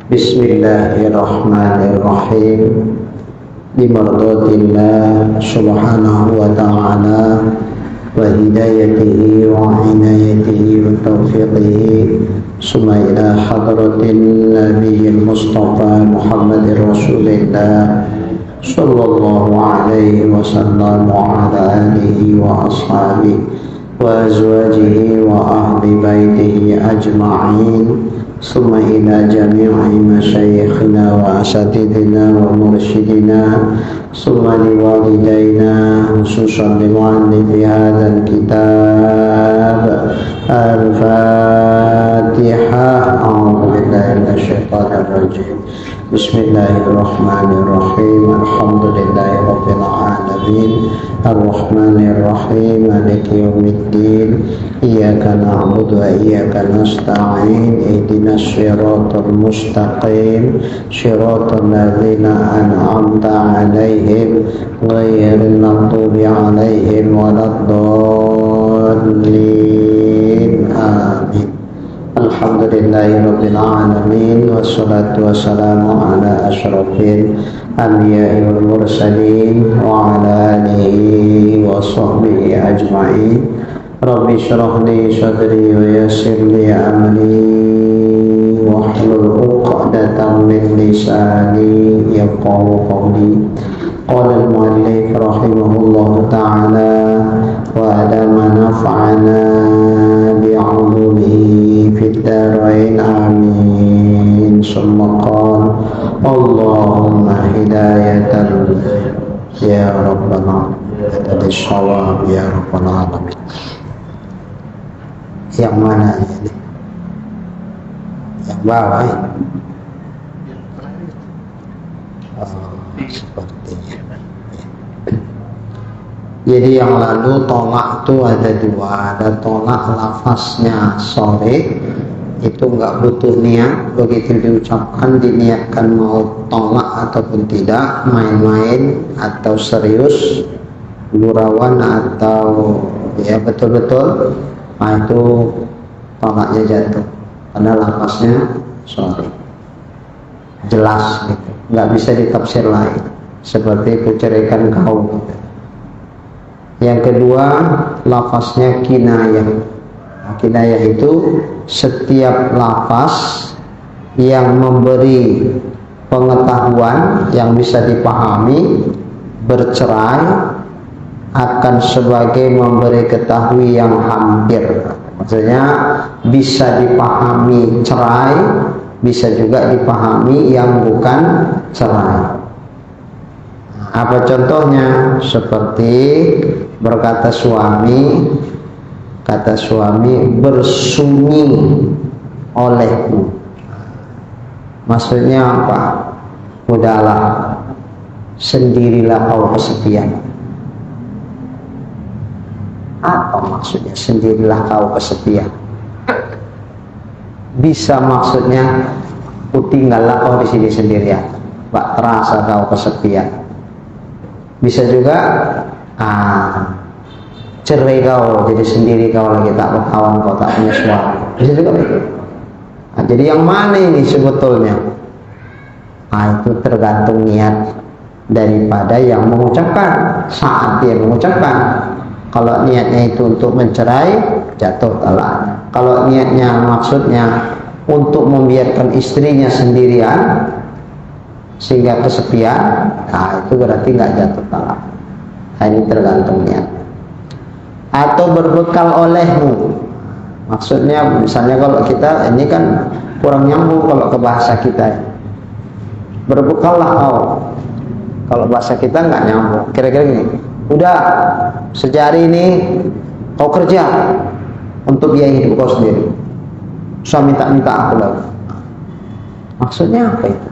Bismillahirrahmanirrahim. Bimardhatillah subhanahu wa ta'ala wa hidayatihi wa inayatihi wa taufiqihi, summa ila hadratin nabiyil mustafa Muhammadir Rasulillah sallallahu alaihi wasallam wa ala alihi wa ashabihi wa azwajihi wa ahli baitihi ajma'in, summa ila jami'i masyayikhina wa asatidina wa mursyidina, summa liwalidayna, khususan limu'allifi hadzal kitab. Al-Fatihah. A'udzu billahi minasyaitonir rajim. Bismillahirrahmanirrahim. Alhamdulillahirabbil alamin. Ar-Rahmanir-Rahim. Maliki yaumiddin. Iyyaka na'budu wa iyyaka nasta'in. Ihdinas siratal mustaqim. Shiratal ladzina an'amta 'alaihim ghairil maghdubi 'alaihim waladdallin. Amin. Alhamdulillahirabbil alamin, wassalatu wassalamu ala asyrafil anbiya'i wal mursalin wa ala alihi wa sahbihi ajma'in. Rabbi shrah li sadri wa yassir li amri wahlul 'uqdatam min lisani yafqahu qawli. Qala al-mu'allif rahimahullahu ta'ala wa adama naf'ana bi'ulumihi fid dharain amin. Summa qala Allahumma hidayatan ya rabbal alamin lis-shawab ya rabbal alamin. Yang mana ini? Yang bawah ya? Sepertinya. Jadi yang lalu tolak itu ada dua, ada tolak lafaznya sore, itu nggak butuh niat, begitu diucapkan diniatkan mau tolak ataupun tidak, main-main atau serius, gurauan atau ya betul-betul, nah itu tolaknya jatuh, karena lafaznya sore, jelas gitu, nggak bisa ditafsir lain, seperti kuceraikan kau gitu. Yang kedua, lafaznya kinayah. Kinayah itu setiap lafaz yang memberi pengetahuan yang bisa dipahami, bercerai akan sebagai memberi ketahui yang hampir. Maksudnya bisa dipahami cerai, bisa juga dipahami yang bukan cerai. Apa contohnya? Seperti berkata suami, kata suami, bersunyi olehmu. Maksudnya apa? Udahlah, sendirilah kau kesepian. Apa maksudnya sendirilah kau kesepian? Bisa maksudnya tinggallah kau di sini sendirian, tak terasa kau kesepian. Bisa juga cerai kau, jadi sendiri kau lagi tak berkawan, kau tak punya suami. Bisa juga begitu. Nah, jadi yang mana ini sebetulnya? Itu tergantung niat daripada yang mengucapkan. Saat dia mengucapkan, kalau niatnya itu untuk mencerai, jatuh talak. Kalau niatnya maksudnya untuk membiarkan istrinya sendirian sehingga kesepian, itu berarti nggak jatuh talak. Ini tergantung niat. Atau berbekal olehmu, maksudnya misalnya kalau kita ini kan kurang nyambung kalau ke bahasa kita. Berbekallah kau, kalau bahasa kita nggak nyambung. Kira-kira gini, udah sejak hari ini kau kerja untuk biaya hidup kau sendiri, usah minta-minta aku lagi. Maksudnya apa itu?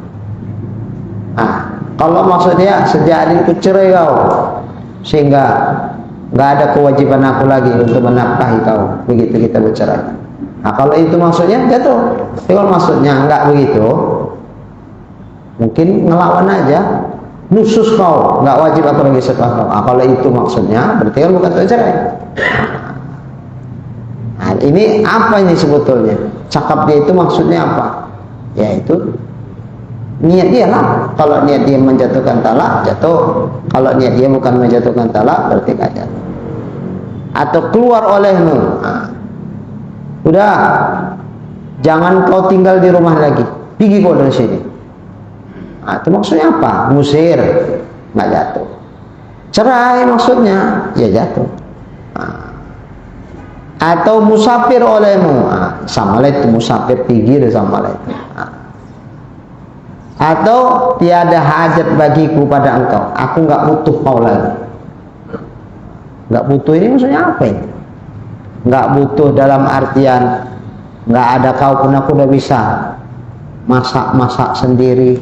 Kalau maksudnya sejak hari itu cerai kau, sehingga nggak ada kewajiban aku lagi untuk menafkahi kau, begitu kita bercerai. Kalau itu maksudnya jatuh. Tapi kalau maksudnya nggak begitu, mungkin ngelawan aja, nusus kau, nggak wajib aku lagi setelah kau. Kalau itu maksudnya, berarti kan bukan cerai. Ini apa ini sebetulnya? Cakap dia itu maksudnya apa? Yaitu niat dia lah. Kalau niat dia menjatuhkan talak, jatuh. Kalau niat dia bukan menjatuhkan talak, berarti nggak jatuh. Atau keluar olehmu. Udah, jangan kau tinggal di rumah lagi. Pergi kau dari sini. Itu maksudnya apa? Ngusir, nggak jatuh. Cerai maksudnya, ya jatuh. Atau musafir olehmu, sama lah itu musafir, pergi sama lah itu. Atau tiada hajat bagiku pada engkau, aku nggak butuh kau lagi. Nggak butuh ini maksudnya apa ini? Nggak butuh dalam artian nggak ada kau pun aku udah bisa masak sendiri,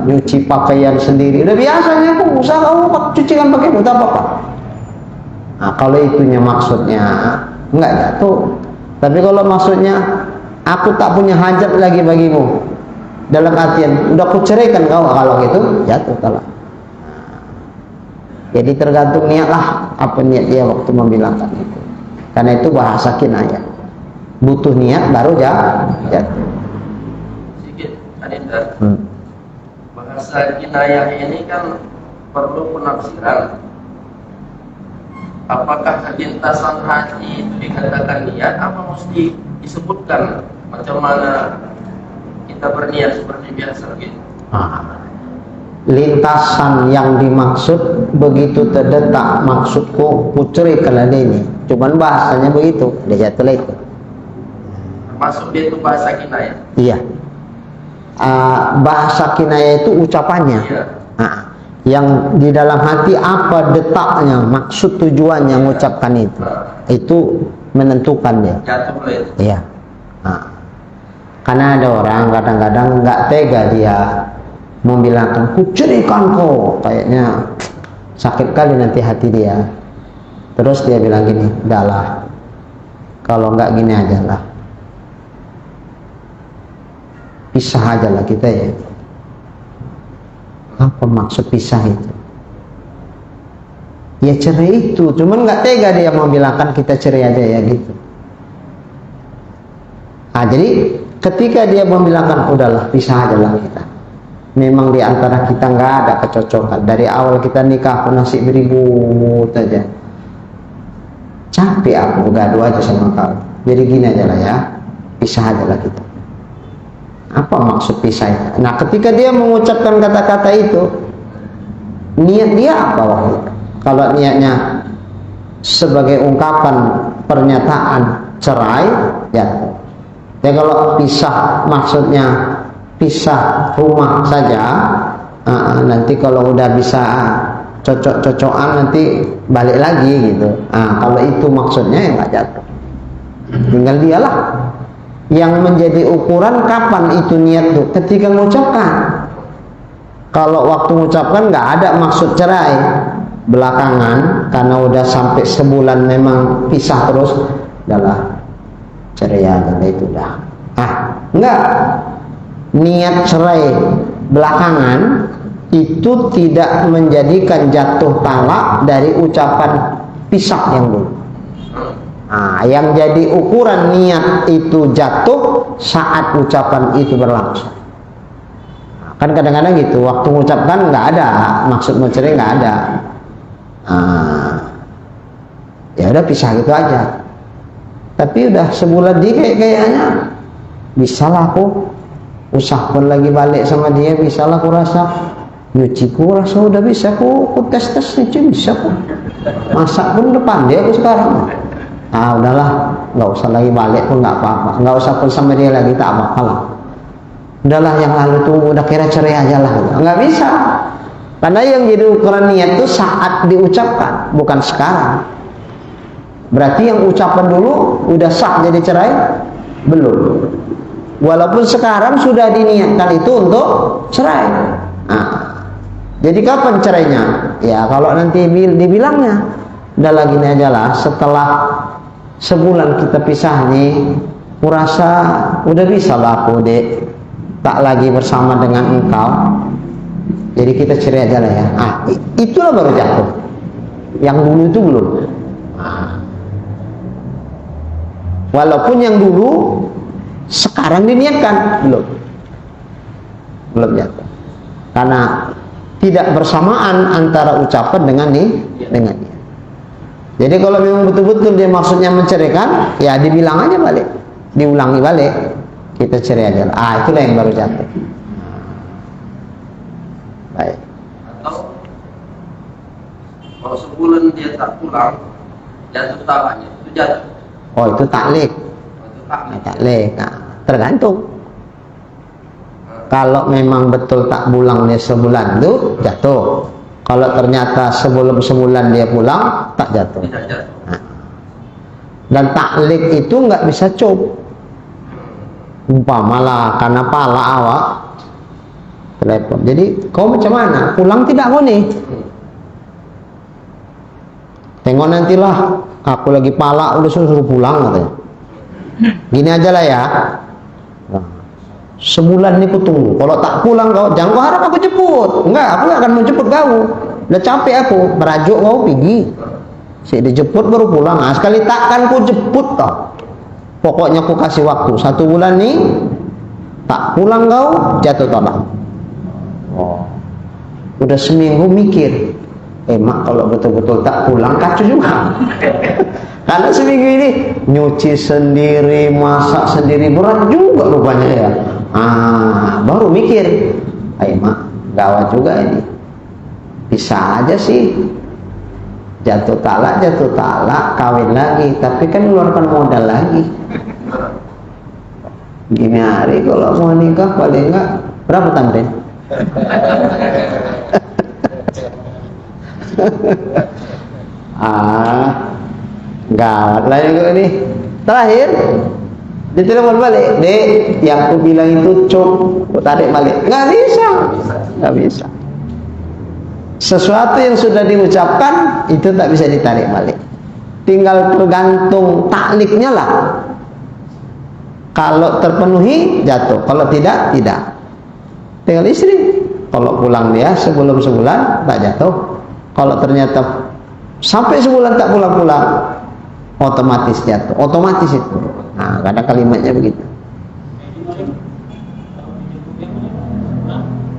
nyuci pakaian sendiri, udah biasanya aku usaha kamu cucikan pakaian udah apa-apa. Kalau itunya maksudnya nggak jatuh. Tapi kalau maksudnya aku tak punya hajat lagi bagimu, dalam artian udah aku ceraikan kau, kalau gitu jatuh talak. Jadi tergantung niat lah, apa niat dia waktu membilangkan itu. Karena itu bahasa kinayah, butuh niat baru jatuh. Sedikit Adinda, bahasa kinayah ini kan perlu penafsiran. Apakah kelintasan hati itu dikatakan niat, apa mesti disebutkan macam mana kita berniat seperti biasa gitu? Lintasan yang dimaksud begitu terdetak, maksudku putri kalau ini, cuman bahasanya begitu, dia jatuh itu. Masuk dia itu bahasa kinayah. Iya. Bahasa kinayah itu ucapannya. Iya. Yang di dalam hati apa detaknya, maksud tujuannya mengucapkan itu menentukan dia. Jatuh itu. Iya. Karena ada orang kadang-kadang nggak tega dia membilangkan kucerikan kau, kayaknya sakit kali nanti hati dia. Terus dia bilang gini, udahlah, kalau nggak gini aja lah, pisah aja lah kita ya. Apa maksud pisah itu? Ya cerai itu, cuman nggak tega dia membilangkan kita cerai aja ya gitu. Jadi ketika dia membilangkan udahlah pisah aja lah kita, memang di antara kita nggak ada kecocokan. Dari awal kita nikah pun nasi beribut aja, capek aku gaduh aja sama kau. Jadi gini aja lah ya, pisah aja lah kita. Apa maksud pisah itu? Nah, ketika dia mengucapkan kata-kata itu, niat dia apa waktu itu? Kalau niatnya sebagai ungkapan pernyataan cerai, ya. Ya kalau pisah maksudnya pisah rumah saja, nanti kalau udah bisa cocok-cocokan nanti balik lagi gitu. Kalau itu maksudnya ya nggak jatuh. Tinggal dialah yang menjadi ukuran kapan itu niat tuh, ketika mengucapkan. Kalau waktu mengucapkan nggak ada maksud cerai, belakangan karena udah sampai sebulan memang pisah terus, udahlah cerai aja itu dah. Enggak, niat cerai belakangan itu tidak menjadikan jatuh talak dari ucapan pisah yang dulu. Yang jadi ukuran niat itu jatuh saat ucapan itu berlangsung. Kan kadang-kadang gitu, waktu mengucapkan nggak ada maksud mau cerai, nggak ada. Ya udah pisah gitu aja. Tapi udah sebulan dia kayaknya bisa lah aku usah pun lagi balik sama dia, bisa lah aku rasa nyuci, ku rasa udah bisa aku tes nyuci bisa aku, masak pun depan dia aku sekarang. Udahlah, nggak usah lagi balik pun nggak apa-apa, nggak usah pun sama dia lagi, tak apa-apa lah. Udahlah yang lalu tuh udah kira cerai aja lah, nggak bisa. Karena yang jadi ukuran niat itu saat diucapkan, bukan sekarang. Berarti yang ucapan dulu udah sah jadi cerai? Belum. Walaupun sekarang sudah diniatkan itu untuk cerai. Jadi kapan cerainya? Ya kalau nanti dibilangnya, udah lagi ini aja lah, setelah sebulan kita pisah nih, kurasa udah bisa lah aku dek tak lagi bersama dengan engkau, jadi kita cerai aja lah ya. Itulah baru jatuh. Yang dulu itu belum. Walaupun yang dulu sekarang diniatkan belum jatuh. Karena tidak bersamaan antara ucapan dengan niat. Jadi kalau memang betul-betul dia maksudnya menceraikan, ya dibilang aja balik, diulangi balik, kita cerai aja. Itulah yang baru jatuh. Baik. Atau kalau sebulan dia tak pulang, jatuh talaknya itu jatuh. Oh, itu taklik. Taklik. Nah, tergantung. Kalau memang betul tak pulang dia sebulan itu jatuh. Kalau ternyata sebelum sebulan dia pulang, tak jatuh. Nah. Dan taklik itu nggak bisa cup. Umpamalah karena pala awak telepon. Jadi kau macam mana? Pulang tidak kau nih? Tengok nantilah. Aku lagi pala udah suruh pulang katanya. Gini aja lah ya. Nah, sebulan ini ku tunggu. Kalau tak pulang kau, jangan kau harap aku jemput. Enggak, aku gak akan menjemput kau. Udah capek aku, merajuk kau pergi. Si dijemput baru pulang. Nah, sekali takkan ku jemput kau. Pokoknya ku kasih waktu 1 bulan nih. Tak pulang kau, jatuh talak. Oh, udah seminggu mikir. Mak kalau betul-betul tak pulang kacau juga. Karena seminggu ini nyuci sendiri, masak sendiri, berat juga rupanya ya. Baru mikir, mak gawat juga ini. Bisa aja sih jatuh talak, kawin lagi, tapi kan mengeluarkan modal lagi. Gini hari kalau mau nikah paling enggak berapa tamrin? Gawat lah juga nih. Terakhir ditelepon balik, Dek, yang aku bilang itu cuk, tarik balik. Nggak bisa. Sesuatu yang sudah diucapkan itu tak bisa ditarik balik. Tinggal tergantung takliknya lah. Kalau terpenuhi jatuh, kalau tidak. Tinggal istri. Kalau pulang dia sebelum sebulan tak jatuh. Kalau ternyata sampai sebulan tak pulang-pulang, otomatis jatuh. Otomatis itu. Nah, kadang kalimatnya begitu.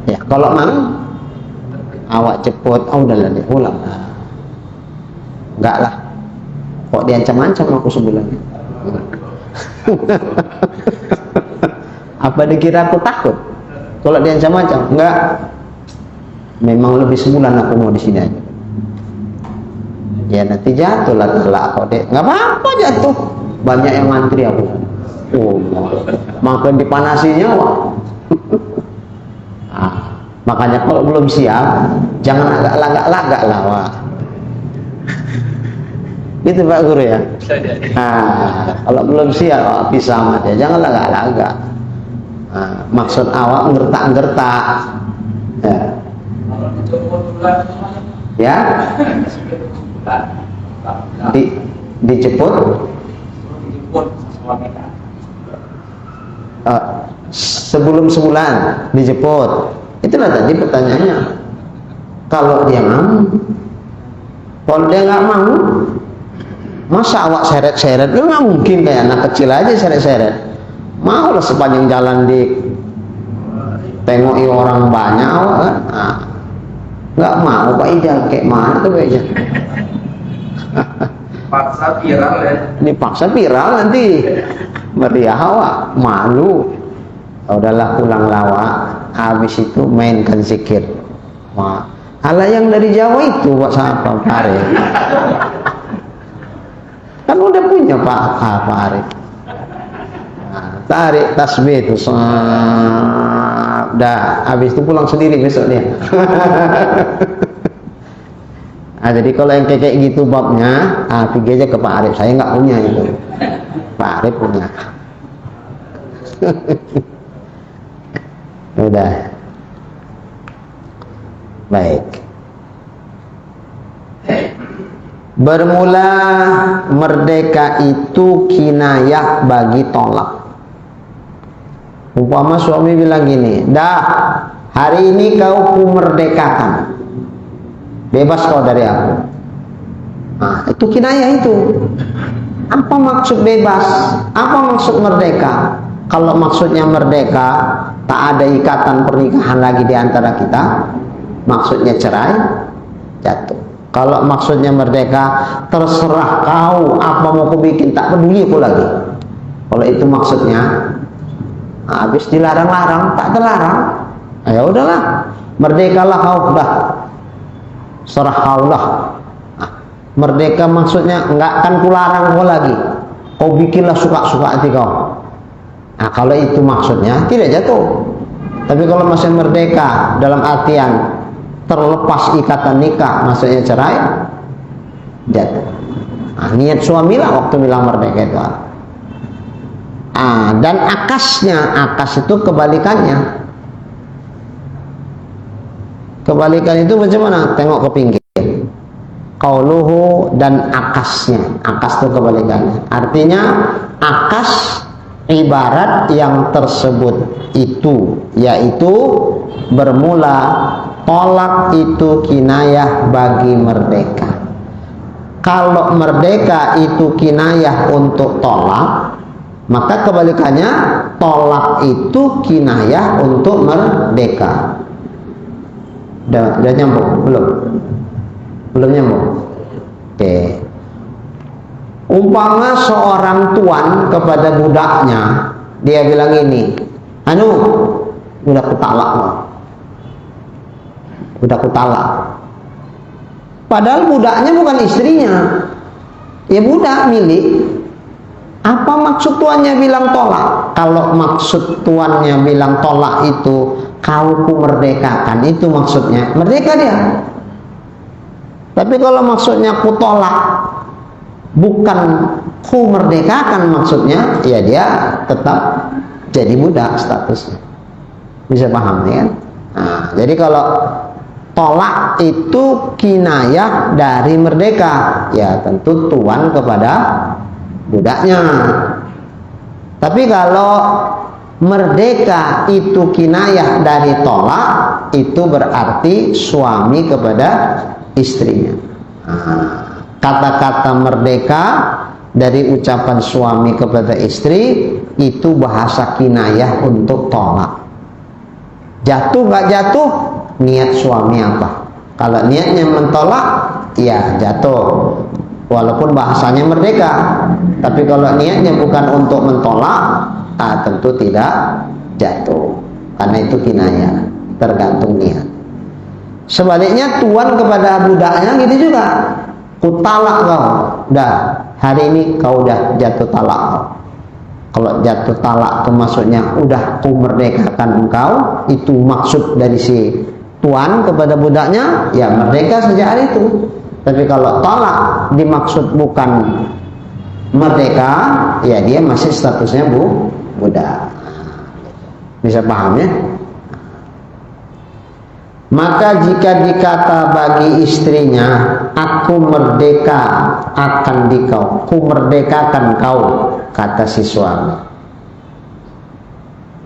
Ya, kalau mang awak cepot, udahlah dia pulang. Enggak lah. Kok diancam-ancam aku sebulan? Apa dikira aku takut? Kalau diancam-ancam? Enggak. Memang lebih sebulan aku mau di sini aja. Ya nanti jatuhlah talak kok dek. Nggak apa-apa jatuh. Banyak yang ngantri aku. Makin dipanasi nyawa. Makanya kalau belum siap, jangan agak lagak lah, Wak. Gitu Pak Guru ya. Kalau belum siap, pisah sama dia. Jangan lagak-lagak. Maksud awak ngertak-ngertak. Ya. Dijemput sebelum sebulan dijemput. Itulah tadi pertanyaannya. Kalau dia mau, kalau dia nggak mau, masa awak seret-seret? Lu nggak mungkin kayak anak kecil aja seret-seret. Mau lah sepanjang jalan di tengoki orang banyak awak kan? Nggak mau Pak Ijal, kayak mana tuh Pak Ijal? Paksa viral ya. Dipaksa viral nanti meriah awak, malu. Udahlah pulang lawak, habis itu mainkan zikir. Ala yang dari Jawa itu Pak Arif. Kan udah punya Pak Arif. Tarik tasbih itu, udah habis itu pulang sendiri besok dia. Jadi kalau yang kayak gitu babnya, pergi aja ke Pak Arif. Saya nggak punya itu. Pak Arif punya. Udah. Baik. Bermula merdeka itu kinayah bagi tolak. Umpama suami bilang gini, dah hari ini kau ku merdekakan, bebas kau dari aku. Itu kinayah itu. Apa maksud bebas? Apa maksud merdeka? Kalau maksudnya merdeka, tak ada ikatan pernikahan lagi di antara kita, maksudnya cerai, jatuh. Kalau maksudnya merdeka, terserah kau apa mau kau bikin, tak peduli aku lagi. Kalau itu maksudnya, habis dilarang-larang, tak terlarang, ya udahlah, merdekalah kau, dah, serah kau lah. Merdeka maksudnya enggak akan kularang kau lagi, kau bikinlah suka-suka hati kau. Nah, kalau itu maksudnya tidak jatuh. Tapi kalau masih merdeka dalam artian terlepas ikatan nikah, maksudnya cerai, jatuh. Nah, niat suamilah waktu bilang merdeka itu. Dan akasnya, akas itu kebalikannya. Kebalikan itu bagaimana? Tengok ke pinggir. Qauluhu dan akasnya. Akas itu kebalikannya. Artinya akas ibarat yang tersebut itu, yaitu bermula tolak itu kinayah bagi merdeka. Kalau merdeka itu kinayah untuk tolak, maka kebalikannya tolak itu kinayah untuk merdeka. Udah nyambung? Belum nyambung? Oke. Umpama seorang tuan kepada budaknya, dia bilang ini, udah kutalak lo, udah kutalak. Padahal budaknya bukan istrinya, ya budak milik. Apa maksud tuannya bilang tolak? Kalau maksud tuannya bilang tolak itu kau ku merdekakan, itu maksudnya merdeka dia. Tapi kalau maksudnya ku tolak, bukan ku merdekakan maksudnya, ya dia tetap jadi budak statusnya. Bisa paham ya? Nah, jadi kalau tolak itu kinayah dari merdeka, ya tentu tuan kepada budaknya. Tapi kalau merdeka itu kinayah dari tolak, itu berarti suami kepada istrinya. Kata-kata merdeka dari ucapan suami kepada istri itu bahasa kinayah untuk tolak. Jatuh gak jatuh, niat suami apa? Kalau niatnya mentolak, ya jatuh, walaupun bahasanya merdeka. Tapi kalau niatnya bukan untuk mentolak, tentu tidak jatuh, karena itu kinayah, tergantung niat. Sebaliknya tuan kepada budaknya gitu juga, ku talak kau, dah hari ini kau udah jatuh talak kau. Kalau jatuh talak itu maksudnya udah ku merdekakan engkau, itu maksud dari si tuan kepada budaknya, ya merdeka sejak hari itu. Tapi kalau talak dimaksud bukan merdeka, ya dia masih statusnya budak. Bisa paham ya? Maka jika dikata bagi istrinya, aku merdeka akan dikau, ku merdekakan kau, kata si suami,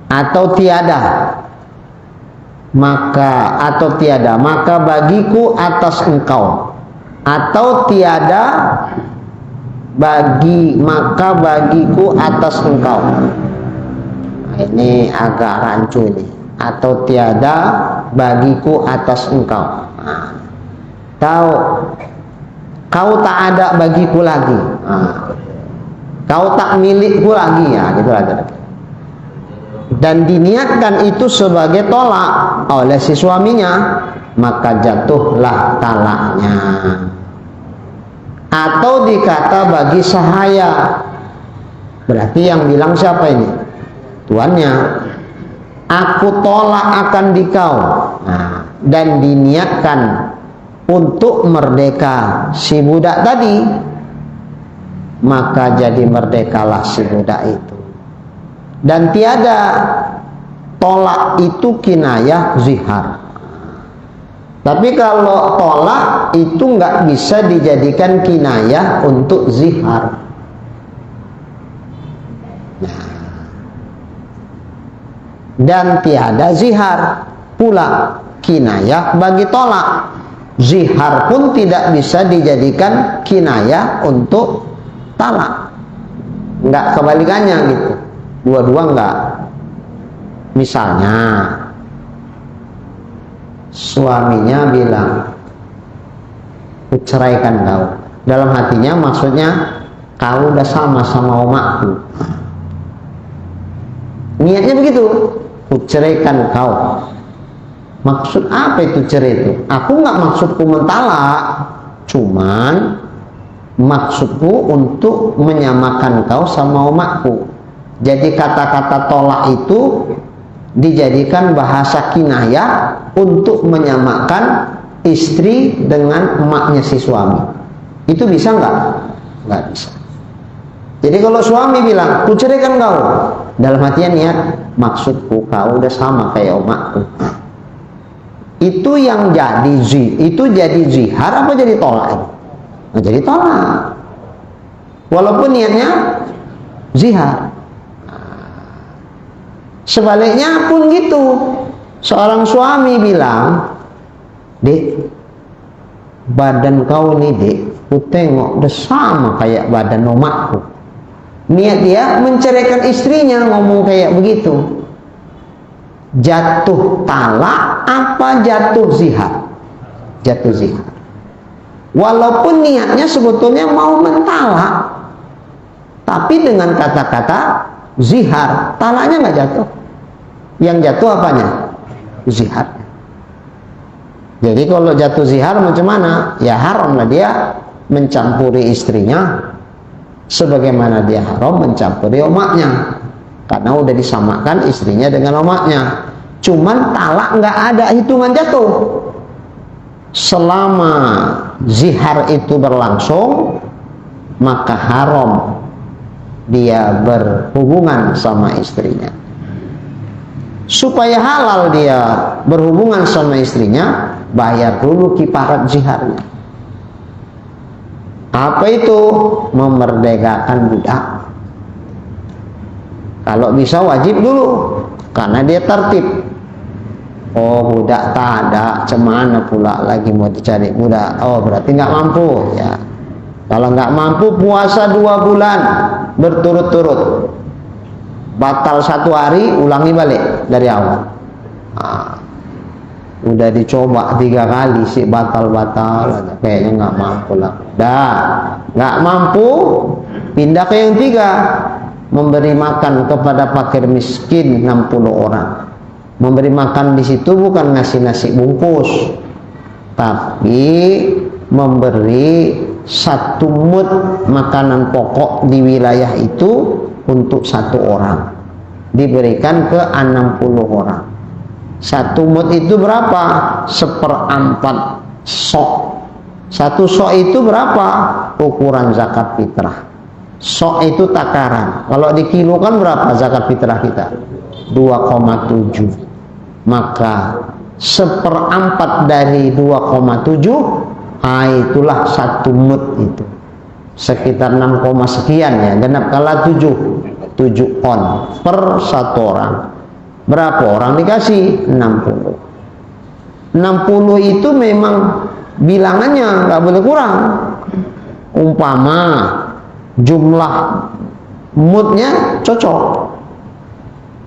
atau tiada, maka bagiku atas engkau, atau tiada maka bagiku atas engkau. Ini agak rancu ini. Atau tiada bagiku atas engkau. Kau tak ada bagiku lagi. Kau tak milikku lagi, ya gitu aja. Dan diniatkan itu sebagai tolak oleh si suaminya, maka jatuhlah talaknya. Atau dikata bagi sahaya, berarti yang bilang siapa ini? Tuannya. Aku tolak akan dikau, dan diniatkan untuk merdeka si budak tadi, maka jadi merdekalah si budak itu. Dan tiada, tolak itu kinayah zihar. Tapi kalau tolak itu nggak bisa dijadikan kinayah untuk zihar. Dan tiada zihar pula kinayah bagi tolak. Zihar pun tidak bisa dijadikan kinayah untuk talak. Enggak kebalikannya gitu. Dua-dua enggak. Misalnya suaminya bilang, "Kuceraikan kau." Dalam hatinya maksudnya, kau udah sama omakku. Niatnya begitu, "Kuceraikan kau." Maksud apa itu cerai itu? Aku nggak maksudku mentalak, cuman maksudku untuk menyamakan kau sama omakku. Jadi kata-kata tolak itu dijadikan bahasa kinayah untuk menyamakan istri dengan emaknya si suami. Itu bisa nggak? Nggak bisa. Jadi kalau suami bilang, "Kuceraikan kau," dalam hatinya niat, maksudku kau udah sama kayak omakku. Itu yang jadi zihar apa jadi tolak? Nah, jadi tolak. Walaupun niatnya zihar. Sebaliknya pun gitu. Seorang suami bilang, "Dek, badan kau nih dek, ku tengok udah sama kayak badan omakku." Niat dia menceraikan istrinya, ngomong kayak begitu. Jatuh talak apa jatuh zihar? Jatuh zihar. Walaupun niatnya sebetulnya mau mentalak, tapi dengan kata-kata zihar, talaknya nggak jatuh. Yang jatuh apanya? Zihar. Jadi kalau jatuh zihar macam mana? Ya haram lah dia mencampuri istrinya, sebagaimana dia haram mencampuri omaknya. Karena udah disamakan istrinya dengan omaknya. Cuman talak nggak ada hitungan jatuh. Selama zihar itu berlangsung, maka haram dia berhubungan sama istrinya. Supaya halal dia berhubungan sama istrinya, bayar dulu kifarat ziharnya. Apa itu? Memerdekakan budak. Kalau bisa wajib dulu, karena dia tertib. Oh, budak tak ada, cemana pula lagi mau dicari budak? Oh, berarti nggak mampu ya. Kalau nggak mampu, puasa 2 bulan berturut-turut, batal 1 hari, ulangi balik dari awal. Udah dicoba 3 kali sih batal-batal, kayaknya nggak mampu lah. Dah nggak mampu, pindah ke yang 3. Memberi makan kepada fakir miskin 60 orang. Memberi makan di situ bukan ngasih nasi bungkus, tapi memberi 1 mud makanan pokok di wilayah itu untuk 1 orang. Diberikan ke 60 orang. 1 mud itu berapa? 1/4 sok. 1 sok itu berapa? Ukuran zakat fitrah. Sok itu takaran. Kalau dikilokan berapa zakat fitrah kita? 2,7. Maka 1/4 dari 2,7, itulah 1 mud itu. Sekitar 6, sekian ya. Genap kala 7 on per 1 orang. Berapa orang dikasih? 60. 60 itu memang bilangannya nggak boleh kurang. Umpama jumlah mudnya cocok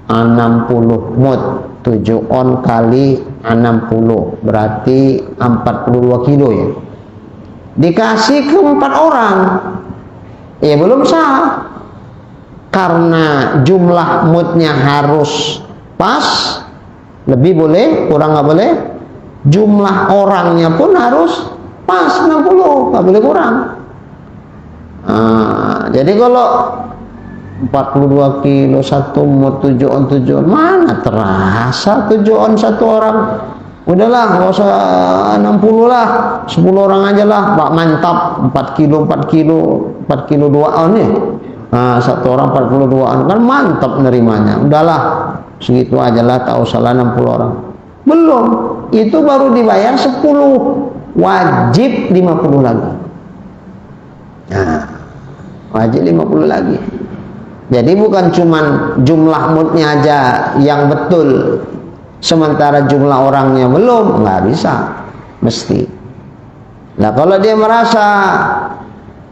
60 mud, 7 on kali 60 berarti 42 kilo ya. Dikasih ke 4 orang, ya belum sah, karena jumlah mudnya harus pas. Lebih boleh, kurang nggak boleh. Jumlah orangnya pun harus pas 60, nggak boleh kurang. Jadi kalau 42 kilo 1 mud, 7 on, mana terasa 7 on 1 orang. Udahlah, nggak usah 60 lah, 10 orang aja lah, Pak, mantap. 4 kilo 2 on ya. 1 orang 42 on, kan mantap nerimanya. Udahlah, segitu aja lah, tak usah lah 60 orang. Belum, itu baru dibayar 10, wajib 50 lagi. Wajib 50 lagi. Jadi bukan cuman jumlah mudnya aja yang betul, sementara jumlah orangnya belum, nggak bisa, mesti. Nah kalau dia merasa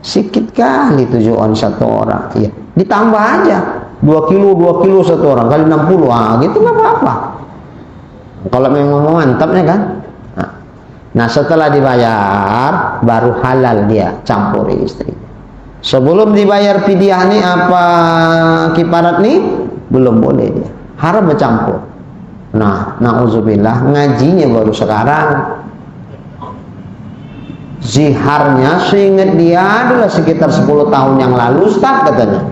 sikit kali 7 on 1 orang, iya, ditambah aja 2 kilo satu orang kali 60, gitu nggak apa-apa kalau memang mau mantapnya kan. Nah setelah dibayar baru halal dia campuri istri. Sebelum dibayar fidyah nih apa kifarat nih belum boleh dia, haram bercampur. Nah na'udzubillah ngajinya baru sekarang. Ziharnya seingat dia adalah sekitar 10 tahun yang lalu Ustaz katanya.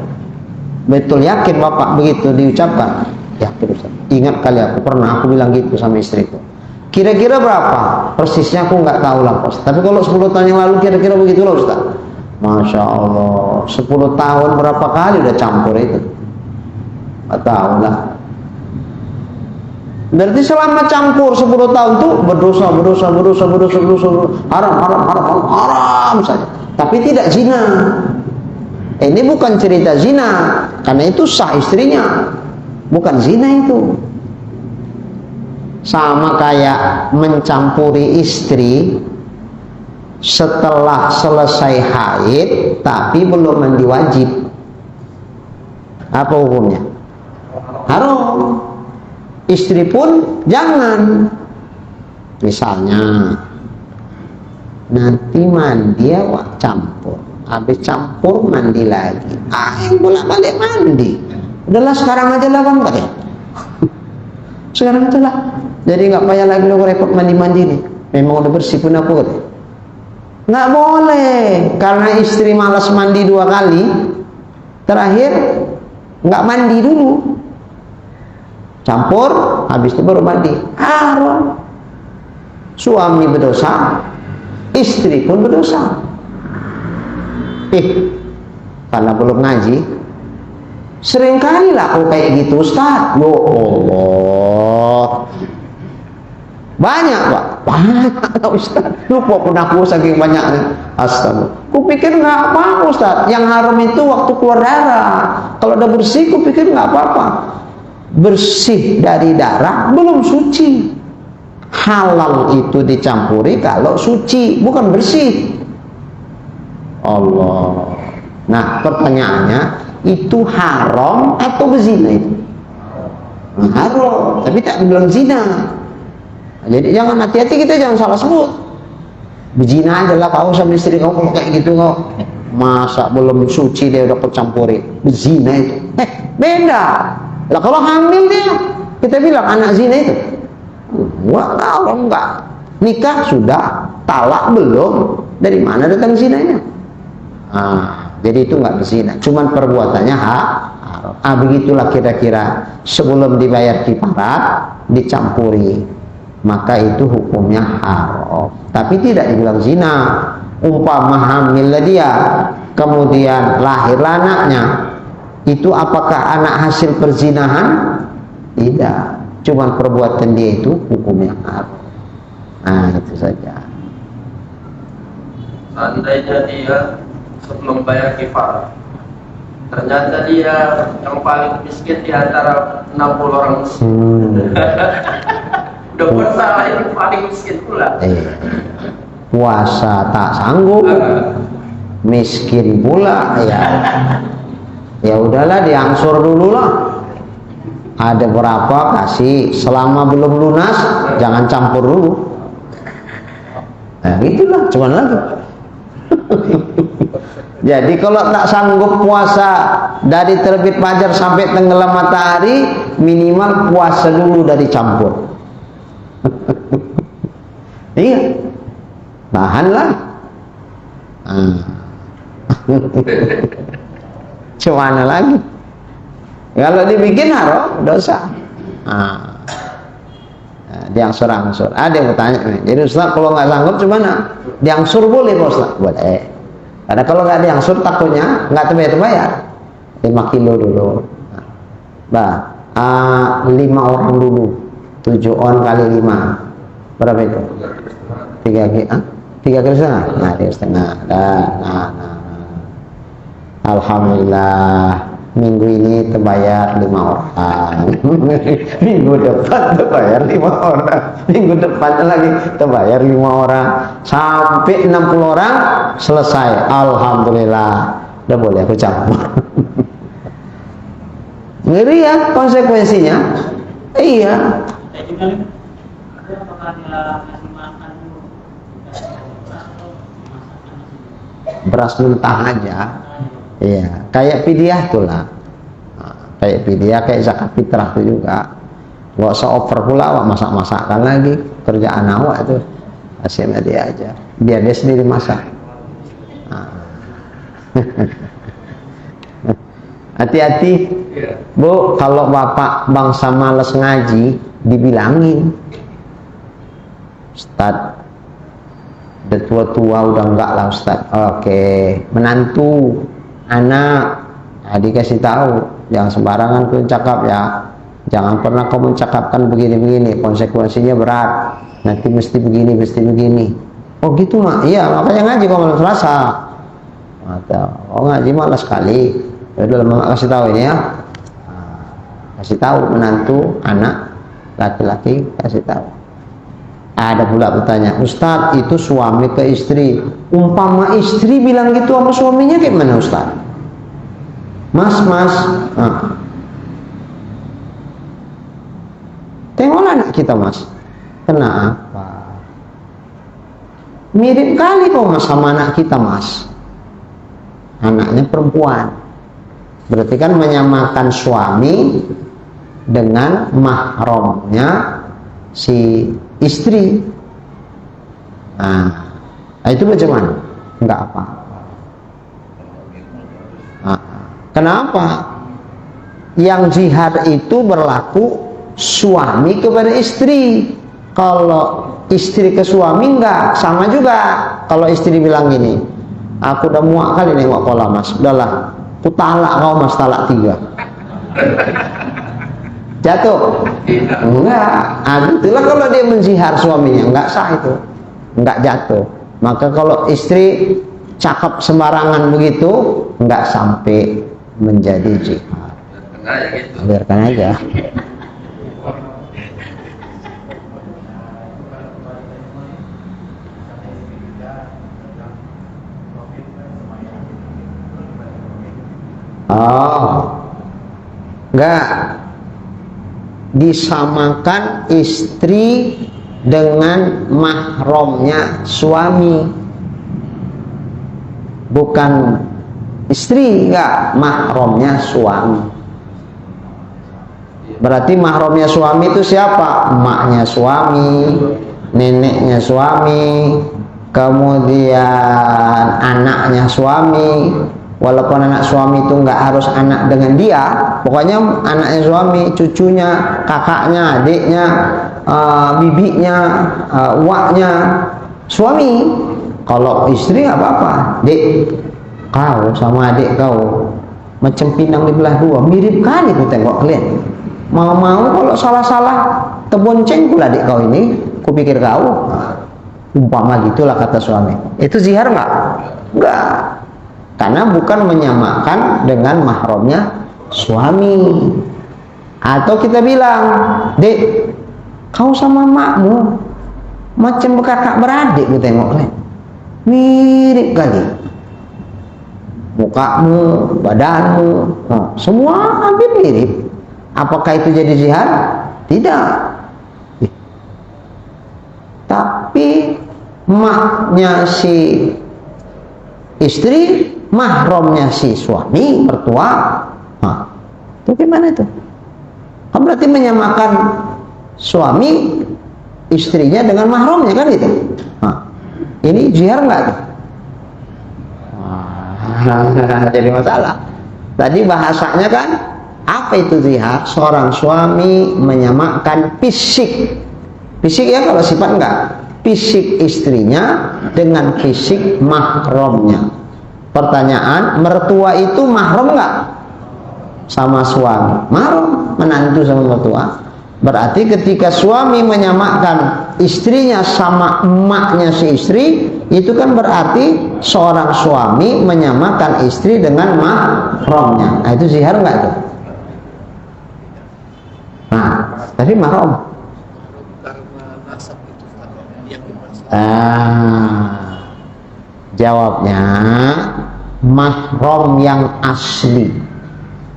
Betul yakin bapak begitu diucapkan? Yakin Ustaz. Ingat kali aku pernah aku bilang gitu sama istriku. Kira-kira berapa? Persisnya aku nggak tahu lah Ustaz. Tapi kalau 10 tahun yang lalu kira-kira begitu loh Ustaz. Masya Allah 10 tahun berapa kali udah campur itu? Nggak tahu lah. Berarti selama campur 10 tahun tuh berdosa haram saja. Tapi tidak zina. Ini bukan cerita zina, karena itu sah istrinya, bukan zina itu. Sama kayak mencampuri istri setelah selesai haid tapi belum mandi wajib. Apa hukumnya? Haram. Istri pun jangan. Misalnya nanti mandi awak campur, habis campur mandi lagi, bolak-balik mandi. Udahlah sekarang aja lah bang, ya. Sekarang aja lah. Jadi nggak payah lagi lo repot mandi-mandi nih. Memang udah bersih pun aku katanya. Nggak boleh, karena istri malas mandi 2 kali. Terakhir nggak mandi dulu. Campur, habis itu baru mandi. Haram. Suami berdosa, istri pun berdosa. Karena belum ngaji, seringkali lah aku kayak gitu Ustaz. Ya Allah, banyak Pak, banyak Ustaz. Lupa pun aku saking banyaknya. Astaga, ku pikir nggak apa-apa Ustaz. Yang haram itu waktu keluar darah. Kalau udah bersih, ku pikir nggak apa-apa. Bersih dari darah belum suci. Halal itu dicampuri kalau suci, bukan bersih. Allah. Nah pertanyaannya, itu haram atau berzina itu? Haram, tapi tak bilang zina. Jadi jangan, hati-hati kita jangan salah sebut. Berzina adalah kau sama istri kau kalau kayak gitu kau. Masa belum suci dia udah kecampuri? Berzina itu. Beda. Lah kalau hamil dia, kita bilang anak zina itu. Wah, kalau enggak nikah sudah, talak belum, dari mana datang zinanya? Jadi itu enggak berzina, cuman perbuatannya haram. Begitulah kira-kira sebelum dibayar kifarat dicampuri, maka itu hukumnya haram. Tapi tidak dibilang zina. Umpama hamil dia, kemudian lahirlah anaknya. Itu apakah anak hasil perzinahan? Tidak, cuman perbuatan dia itu hukumnya haram. Itu saja. Seandainya dia sebelum bayar kifarat, ternyata dia yang paling miskin di antara 60 orang muslim. Udah bersalah yang paling miskin pula. Puasa tak sanggup, miskin pula ya. Ya udahlah, diangsur dulu lah. Ada berapa kasih, selama belum lunas jangan campur dulu. Nah gitulah, cuman lagi. Jadi kalau tak sanggup puasa dari terbit fajar sampai tenggelam matahari, minimal puasa dulu dari campur. Iya, tahanlah. Cuman lagi. Kalau dibikin haram, dosa. Diangsur-angsur. Ada yang bertanya, jadi Ustaz kalau nggak sanggup gimana? Diangsur boleh Pak Ustaz? Boleh. Karena kalau nggak diangsur takutnya nggak terbayar. 5 kilo dulu. 5 orang dulu. 7 on kali 5. Berapa itu? 3 kilo setengah? Nah, 3 setengah. Alhamdulillah. Minggu ini terbayar 5 orang. Minggu depan terbayar 5 orang. Minggu depannya lagi terbayar 5 orang. Sampai 60 orang selesai. Alhamdulillah. Udah boleh aku campur. Ngeri ya konsekuensinya. Iya. Beras mentah aja. Iya, kayak pidiah tuh lah. Nah, kayak pidiah, kayak zakat fitrah tuh juga. Nggak usah over pula awak masak-masakan lagi. Kerjaan awak itu hasilnya dia aja. Biar dia sendiri masak. Nah. Hati-hati, Bu, kalau bapak bangsa males ngaji, dibilangin, Ustadz, udah tua-tua udah enggak lah Ustadz. Oke, menantu, anak, nah, dikasih tahu, jangan sembarangan kau cakap ya. Jangan pernah kau mencakapkan begini-begini, konsekuensinya berat. Nanti mesti begini, mesti begini. Oh gitu mak? Iya, makanya ngaji kau malam Selasa. Oh ngaji malas sekali. Udah lama kasih tahu ini ya. Kasih tahu menantu, anak, laki-laki, kasih tahu. Ada pula bertanya, Ustadz itu suami ke istri. Umpama istri bilang gitu sama suaminya kayak mana Ustadz? Mas, tengoklah anak kita mas. Kenapa? Mirip kali kok mas sama anak kita mas. Anaknya perempuan. Berarti kan menyamakan suami dengan mahramnya si istri. Nah, itu bagaimana? Enggak apa-apa. Nah, kenapa? Yang jihad itu berlaku suami kepada istri. Kalau istri ke suami enggak, sama juga. Kalau istri bilang gini, aku udah muak kali nengok pola mas, udahlah, ku talak kau mas, talak 3. Jatuh? Enggak. Itulah kalau dia menzihar suaminya, enggak sah itu, enggak jatuh. Maka kalau istri cakap sembarangan begitu, enggak sampai menjadi jihad. Biarkan aja. Oh, enggak disamakan istri dengan mahramnya suami, bukan istri, enggak, mahramnya suami. Berarti mahramnya suami itu siapa? Emaknya suami, neneknya suami, kemudian anaknya suami. Walaupun anak suami itu nggak harus anak dengan dia, pokoknya anaknya suami, cucunya, kakaknya, adiknya, bibinya, uaknya, suami. Kalau istri nggak apa-apa. Dek, kau sama adik kau macam pinang dibelah 2, mirip kali ku tengok kalian. Mau-mau kalau salah-salah terbonceng pula adik kau ini, kupikir kau. Umpama gitulah kata suami. Itu zihar nggak? Nggak. Karena bukan menyamakan dengan mahramnya suami. Atau kita bilang, Dek, kau sama makmu macam kakak beradik, ku tengok kan, mirip kali, mukamu, badanmu, semua hampir mirip. Apakah itu jadi jihad? Tidak. Tapi maknya si istri, mahramnya si suami, mertua. Itu gimana itu? Kan berarti menyamakan suami istrinya dengan mahramnya kan gitu. Ini jihad nggak tuh? Jadi masalah. Tadi bahasanya kan apa itu jihad? Seorang suami menyamakan fisik. Fisik ya, kalau sifat enggak. Fisik istrinya dengan fisik mahramnya. Pertanyaan, mertua itu mahram enggak sama suami? Mahram, menantu sama mertua. Berarti ketika suami menyamakan istrinya sama emaknya si istri, itu kan berarti seorang suami menyamakan istri dengan mahramnya. Nah, itu zihar enggak itu? Nah, tadi mahram. Jawabnya mahram yang asli.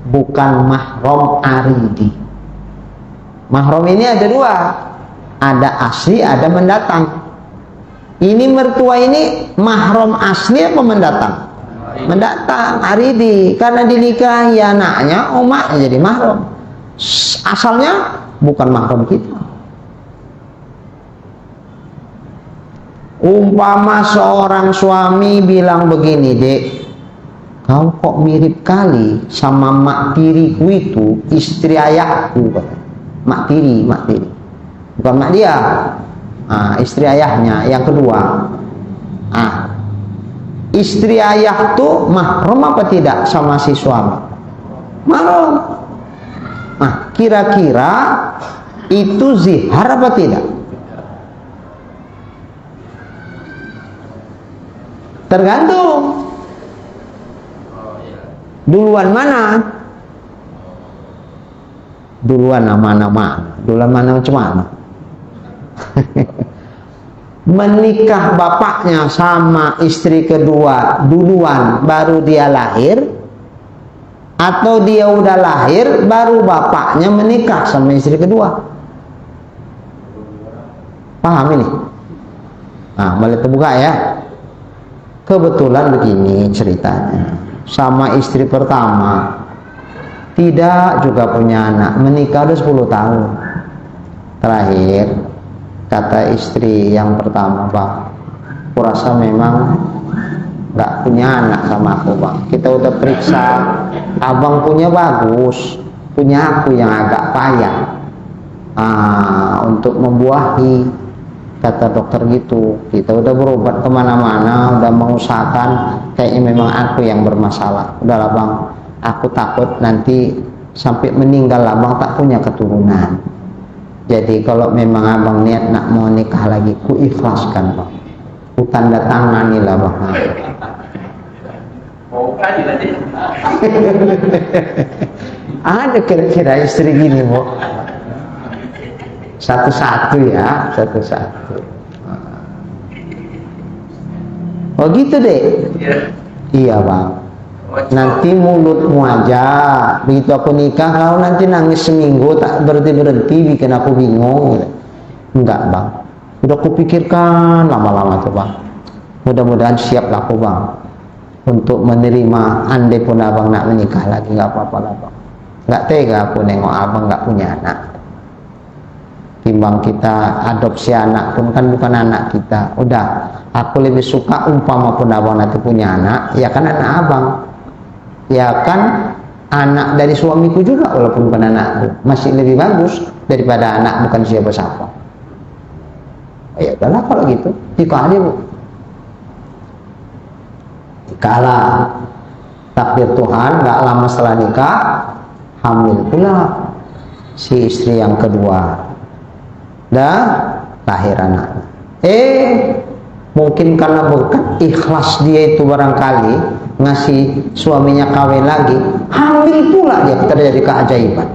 bukan mahram aridi. Mahram ini ada dua, ada asli, ada mendatang. Ini mertua ini mahram asli apa mendatang? Mendatang, aridi, karena dinikahi anaknya, omaknya jadi mahram. Asalnya bukan mahram kita. Umpama seorang suami bilang begini, dek, kau kok mirip kali sama mak tiriku itu, istri ayahku. Mak tiri, bukan mak dia. Istri ayahnya yang kedua. Istri ayah tuh mahram apa tidak sama si suami? Mahram. Kira-kira itu zihar apa tidak? Tergantung. Duluan mana? Duluan nama-nama. Duluan mana macam mana? Menikah bapaknya sama istri kedua duluan baru dia lahir, atau dia udah lahir baru bapaknya menikah sama istri kedua? Paham ini? Boleh terbuka ya. Kebetulan begini ceritanya, sama istri pertama tidak juga punya anak, menikah udah 10 tahun. Terakhir kata istri yang pertama, bang, aku rasa memang nggak punya anak sama aku, bang. Kita udah periksa, abang punya bagus, punya aku yang agak payah untuk membuahi. Kata dokter gitu. Kita udah berobat kemana-mana, udah mengusahakan, kayaknya memang aku yang bermasalah. Udahlah bang, aku takut nanti sampai meninggal abang tak punya keturunan. Jadi kalau memang abang niat nak mau nikah lagi, ku ikhlaskan bang, ku tanda tangani lah bang. Ada kira-kira istri gini, bu? Satu-satu ya, satu-satu. Oh gitu deh. Iya bang. Nanti mulutmu aja, begitu aku nikah kau nanti nangis seminggu tak berhenti bikin aku bingung. Enggak bang, udah kupikirkan lama-lama tuh bang. Mudah-mudahan siap lah aku bang untuk menerima, andai pun abang nak menikah lagi, nggak apa-apa lah bang. Nggak tega aku nengok abang nggak punya anak. Timbang kita adopsi anak pun kan bukan anak kita. Udah, aku lebih suka umpama pun abang nanti punya anak, ya kan anak abang, ya kan anak dari suamiku juga walaupun bukan anakku, masih lebih bagus daripada anak bukan siapa-siapa. Ya udahlah kalau gitu, nikah aja bu. Nikahlah, takdir Tuhan, nggak lama setelah nikah hamil pula si istri yang kedua. Dan lahir anak. Mungkin karena berkat ikhlas dia itu barangkali ngasih suaminya kawin lagi, hamil pula dia, terjadi keajaiban.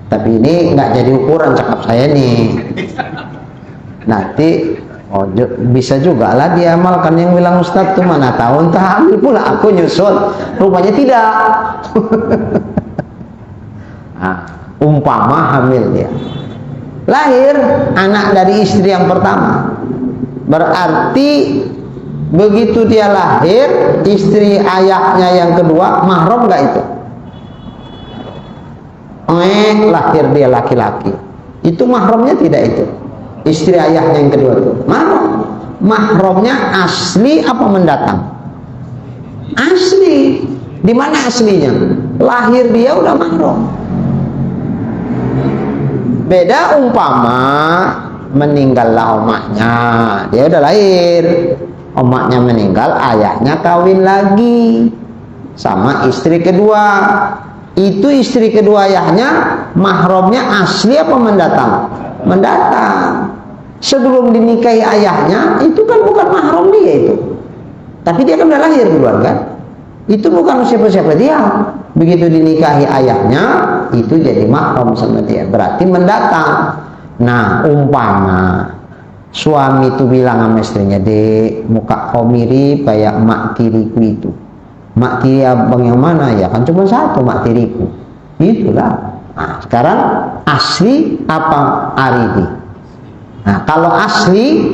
Tapi ini nggak jadi ukuran cakap saya nih. Nanti bisa juga lah dia amalkan yang bilang Ustadz tuh, mana tahu entah hamil pula aku nyusul, rupanya tidak. Umpama hamil dia, lahir anak dari istri yang pertama, berarti begitu dia lahir istri ayahnya yang kedua mahram nggak itu? Lahir dia laki-laki, itu mahramnya tidak itu? Istri ayahnya yang kedua itu mahram. Mahramnya asli apa mendatang? Asli. Di mana aslinya? Lahir dia udah mahram. Beda umpama meninggallah omaknya, dia udah lahir, omaknya meninggal, ayahnya kawin lagi sama istri kedua. Itu istri kedua ayahnya mahramnya asli apa mendatang? Mendatang. Sebelum dinikahi ayahnya itu kan bukan mahram dia itu, tapi dia kan udah lahir duluan kan, itu bukan siapa-siapa dia. Begitu dinikahi ayahnya itu jadi mahram sama dia, berarti mendatang. Nah umpama suami itu bilang sama istrinya, dek, muka kau mirip kayak mak tiriku itu, mak tiri abang yang mana? Ya kan cuma satu, mak tiriku. Itulah. Nah, sekarang asli apa Aridi? Nah, kalau asli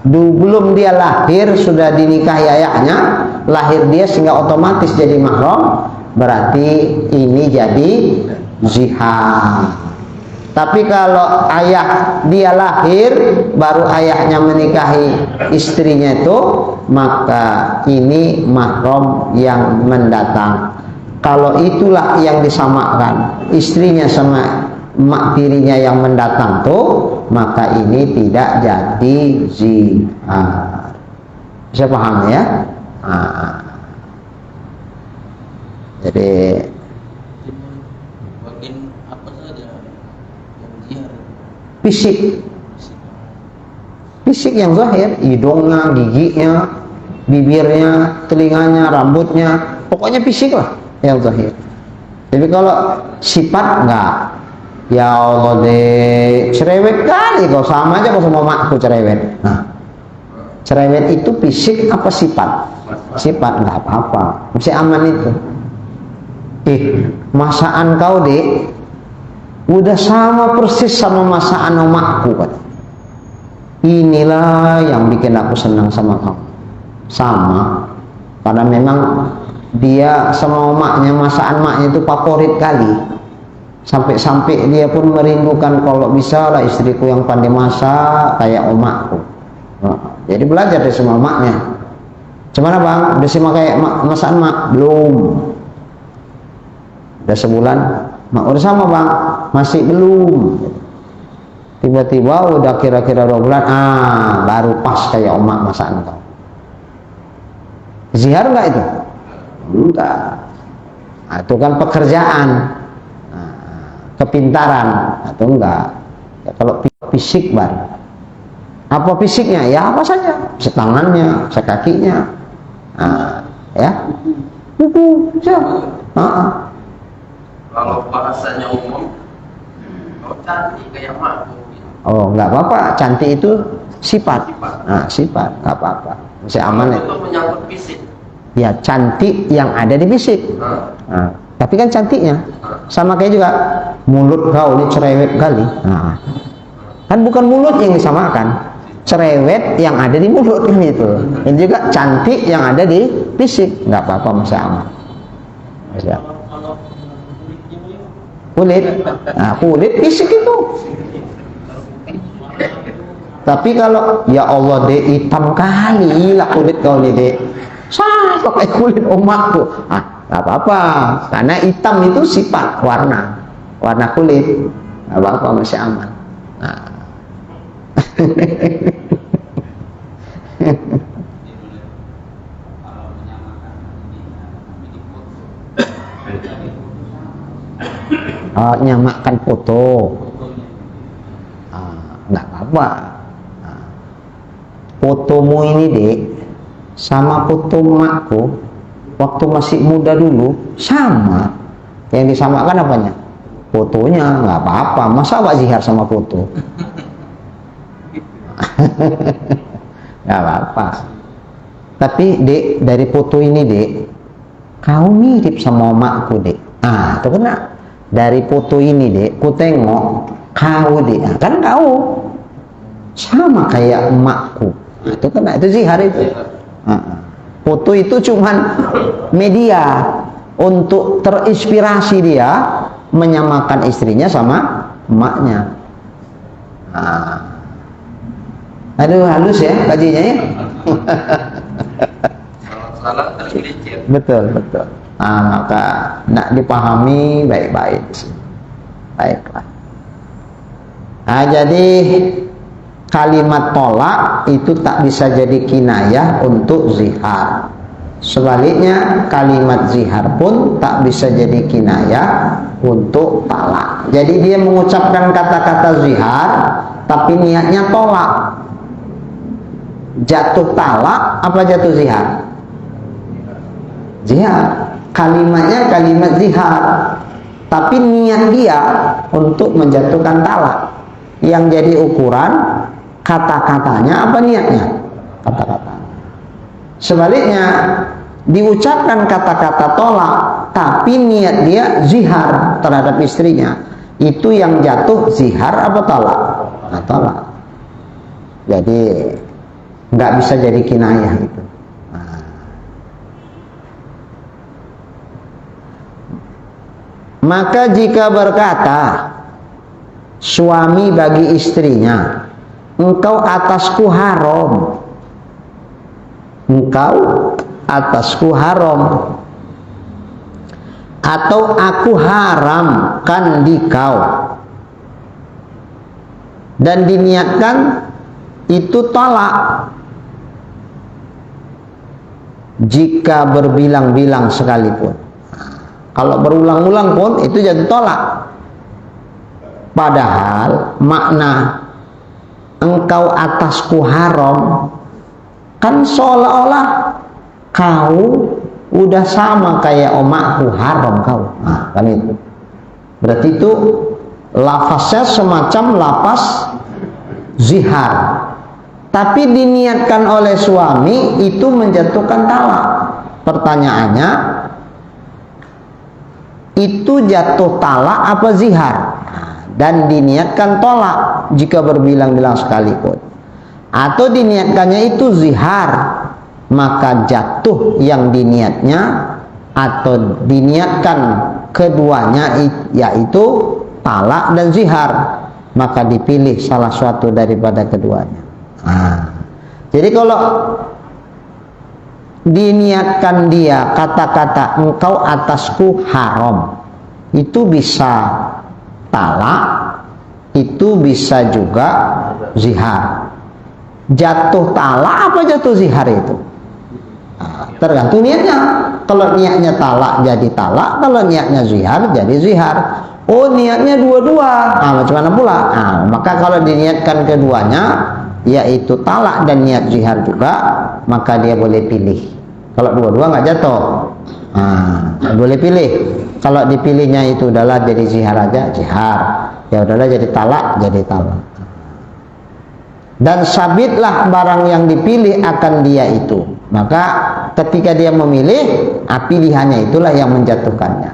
belum dia lahir sudah dinikahi ayahnya, lahir dia sehingga otomatis jadi mahram, berarti ini jadi zihar. Tapi kalau ayah dia lahir baru ayahnya menikahi istrinya itu, maka ini mahram yang mendatang. Kalau itulah yang disamakan istrinya sama mak tirinya yang mendatang tuh, maka ini tidak jadi zihar. Bisa paham ya? Nah, jadi bagian apa saja yang zihar? Fisik yang zahir, hidungnya, giginya, bibirnya, telinganya, rambutnya, pokoknya fisik lah yang zahir. Tapi kalau sifat enggak. Ya Allah deh, cerewet kali kau, sama aja kau sama makku cerewet. Nah, cerewet itu fisik apa sifat? Sifat, enggak apa-apa, masih aman itu. Masakan kau dek udah sama persis sama masakan omakku kan. Inilah yang bikin aku senang sama kau. Sama, karena memang dia sama omaknya, masakan maknya itu favorit kali. Sampai-sampai dia pun merindukan kalau bisa lah istriku yang pandai masak kayak omakku. Jadi belajar dari semua maknya. Gimana bang? Udah sama kayak masakan mak? Belum. Udah sebulan, mak udah sama bang? Masih belum. Tiba-tiba udah kira-kira 2 bulan, baru pas kayak omak masakan kau. Zihar enggak itu? Enggak. Nah, itu kan pekerjaan, kepintaran, atau enggak? Ya, kalau fisik baru. Apa fisiknya? Ya apa saja, setangannya, sekakinya, ya, buku, Kalau bahasanya umum, kau cantik kayak makku. Oh, enggak apa-apa, cantik itu sifat. Nah, sifat, enggak apa-apa, masih aman itu menyangkut fisik. Ya, cantik yang ada di fisik. Nah, tapi kan cantiknya sama kayak juga mulut kau ini cerewet kali. Nah, kan bukan mulut yang disamakan, cerewet yang ada di mulut kan itu. Ini juga cantik yang ada di fisik, nggak apa-apa, masih aman. Masih aman. Kulit, nah kulit fisik itu. Tapi kalau ya Allah dek hitam kali lah kulit kau nih dek, sama kayak kulit omakku. Nggak apa-apa, karena hitam itu sifat warna kulit, nggak apa-apa, masih aman. Nah. Nyamakan foto, nggak apa-apa. Fotomu ini dek sama foto makku waktu masih muda dulu sama. Yang disamakan apanya? Fotonya, nggak apa-apa. Masa Pak zihar sama foto? Nggak apa-apa. Tapi dek, dari foto ini dek, kau mirip sama makku dek. Itu kena. Dari foto ini dek, ku tengok kau dek, kan kau sama kayak emakku. Itu kena, itu zihar itu. Foto itu cuman media untuk terinspirasi dia menyamakan istrinya sama emaknya. Aduh, halus ya kajinya ya. Salah tergelincir. Betul. Maka nak dipahami baik-baik. Baiklah. Jadi kalimat tolak itu tak bisa jadi kinayah untuk zihar. Sebaliknya kalimat zihar pun tak bisa jadi kinayah untuk talak. Jadi dia mengucapkan kata-kata zihar tapi niatnya tolak. Jatuh talak apa jatuh zihar? Zihar. Kalimatnya kalimat zihar, tapi niat dia untuk menjatuhkan talak. Yang jadi ukuran kata-katanya apa niatnya? Kata-kata. Sebaliknya diucapkan kata-kata tolak, tapi niat dia zihar terhadap istrinya, itu yang jatuh zihar apa tolak? Nah, tolak. Jadi nggak bisa jadi kinayah itu. Maka jika berkata suami bagi istrinya, engkau atasku haram, engkau atasku haram, atau aku haramkan di kau, dan diniatkan itu tolak, jika berbilang-bilang sekalipun. Kalau berulang-ulang pun itu jadi tolak. Padahal makna engkau atasku haram kan seolah-olah kau udah sama kayak omakku haram kau. Nah, kan itu. Berarti itu lafaznya semacam lafaz zihar. Tapi diniatkan oleh suami itu menjatuhkan talak. Pertanyaannya, itu jatuh talak apa zihar? Dan diniatkan tolak jika berbilang-bilang sekalipun, atau diniatkannya itu zihar, maka jatuh yang diniatnya atau diniatkan keduanya, yaitu talak dan zihar, maka dipilih salah suatu daripada keduanya. Jadi kalau diniatkan dia kata-kata engkau atasku haram, itu bisa talak, itu bisa juga zihar. Jatuh talak apa jatuh zihar itu? Tergantung niatnya. Kalau niatnya talak jadi talak, kalau niatnya zihar jadi zihar. Oh, niatnya dua-dua, macam mana pula? Maka kalau diniatkan keduanya, yaitu talak dan niat zihar juga, maka dia boleh pilih. Kalau dua-dua nggak jatuh, boleh pilih. Kalau dipilihnya itu adalah jadi zihar aja, zihar. Ya udahlah jadi talak, jadi talak. Dan sabitlah barang yang dipilih akan dia itu. Maka ketika dia memilih, pilihannya itulah yang menjatuhkannya.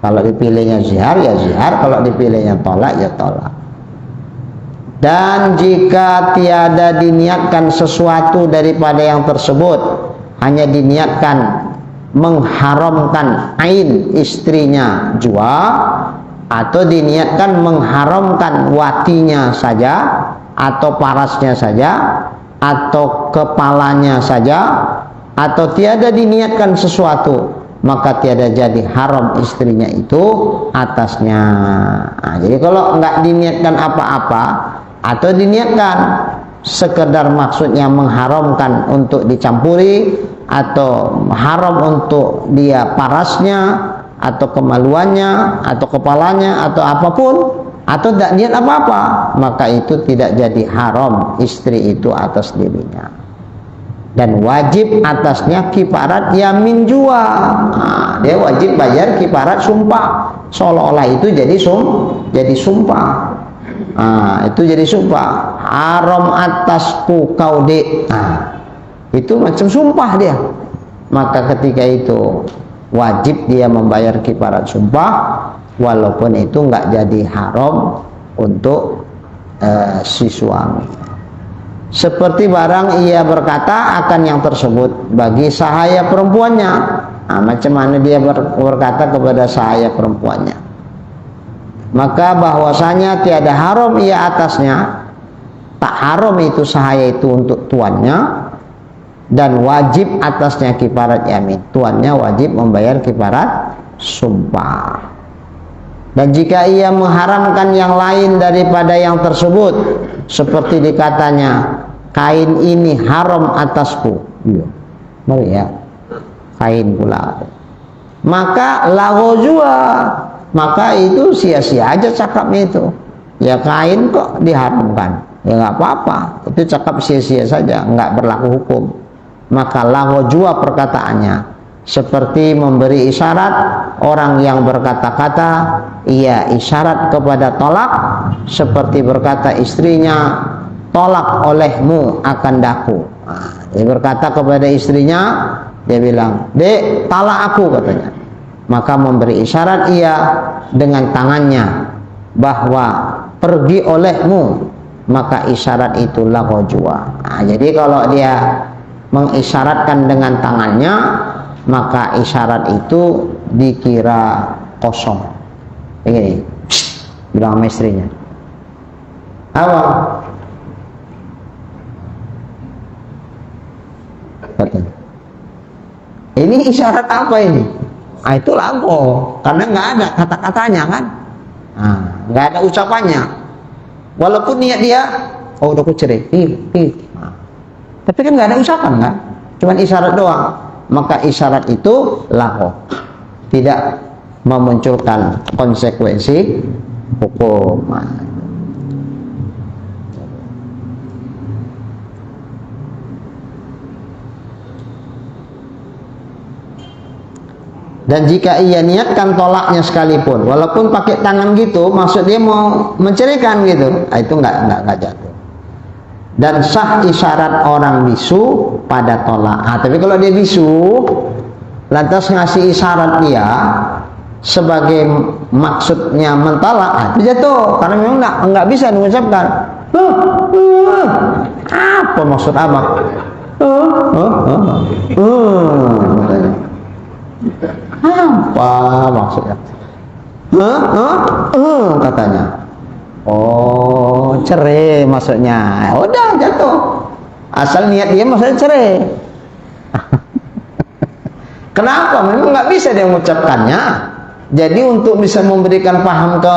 Kalau dipilihnya zihar, ya zihar. Kalau dipilihnya tolak, ya tolak. Dan jika tiada diniatkan sesuatu daripada yang tersebut, hanya diniatkan mengharamkan ain istrinya jua, atau diniatkan mengharamkan watinya saja, atau parasnya saja, atau kepalanya saja, atau tiada diniatkan sesuatu, maka tiada jadi haram istrinya itu atasnya. Jadi kalau enggak diniatkan apa-apa, atau diniatkan sekedar maksudnya mengharamkan untuk dicampuri, atau haram untuk dia parasnya, atau kemaluannya, atau kepalanya, atau apapun, atau tidak niat apa-apa, maka itu tidak jadi haram istri itu atas dirinya. Dan wajib atasnya kifarat yamin jua. Dia wajib bayar kifarat sumpah, seolah-olah itu jadi sumpah. Itu jadi sumpah. Haram atasku kau dek. Itu macam sumpah dia. Maka ketika itu wajib dia membayar kifarat sumpah, walaupun itu nggak jadi haram untuk si suami. Seperti barang ia berkata akan yang tersebut bagi sahaya perempuannya. Macam mana dia berkata kepada sahaya perempuannya? Maka bahwasanya tiada haram ia atasnya, tak haram itu sahaya itu untuk tuannya, dan wajib atasnya kifarat yamin. Tuannya wajib membayar kifarat sumpah. Dan jika ia mengharamkan yang lain daripada yang tersebut, seperti dikatanya kain ini haram atasku, ya, kain pula, maka lahojua, maka itu sia-sia aja cakapnya itu. Ya kain kok diharamkan, ya nggak apa-apa, itu cakap sia-sia saja, nggak berlaku hukum. Maka lahojua perkataannya seperti memberi isyarat orang yang berkata-kata, ia isyarat kepada tolak, seperti berkata istrinya, tolak olehmu akan daku. Dia berkata kepada istrinya, Dia bilang, "Dek, talak aku," katanya. Maka memberi isyarat ia dengan tangannya bahwa pergi olehmu, maka isyarat itulah rojwa. Nah, jadi kalau dia mengisyaratkan dengan tangannya, maka isyarat itu dikira kosong. Begini, bilang sama istrinya, "Apa?" Katanya, "Ini isyarat apa ini?" Ah, itu lago, karena nggak ada kata-katanya kan, nggak ada ucapannya. Walaupun niat dia, "Oh, udah aku cerai," tapi kan nggak ada ucapan kan, cuman isyarat doang. Maka isyarat itu lago, tidak memunculkan konsekuensi hukum. Dan jika ia niatkan tolaknya sekalipun, walaupun pakai tangan gitu, maksud dia mau menceraikan gitu, itu nggak jatuh. Dan sah isyarat orang bisu pada tolak. Tapi kalau dia bisu, lantas ngasih isyarat dia sebagai maksudnya mentolak, itu jatuh, karena memang nggak bisa mengucapkan. Apa maksud abang? Apa maksudnya? Katanya. Oh, cerai maksudnya. Udah jatuh. Asal niat dia maksudnya cerai. Kenapa? Memang nggak bisa dia mengucapkannya. Jadi untuk bisa memberikan paham ke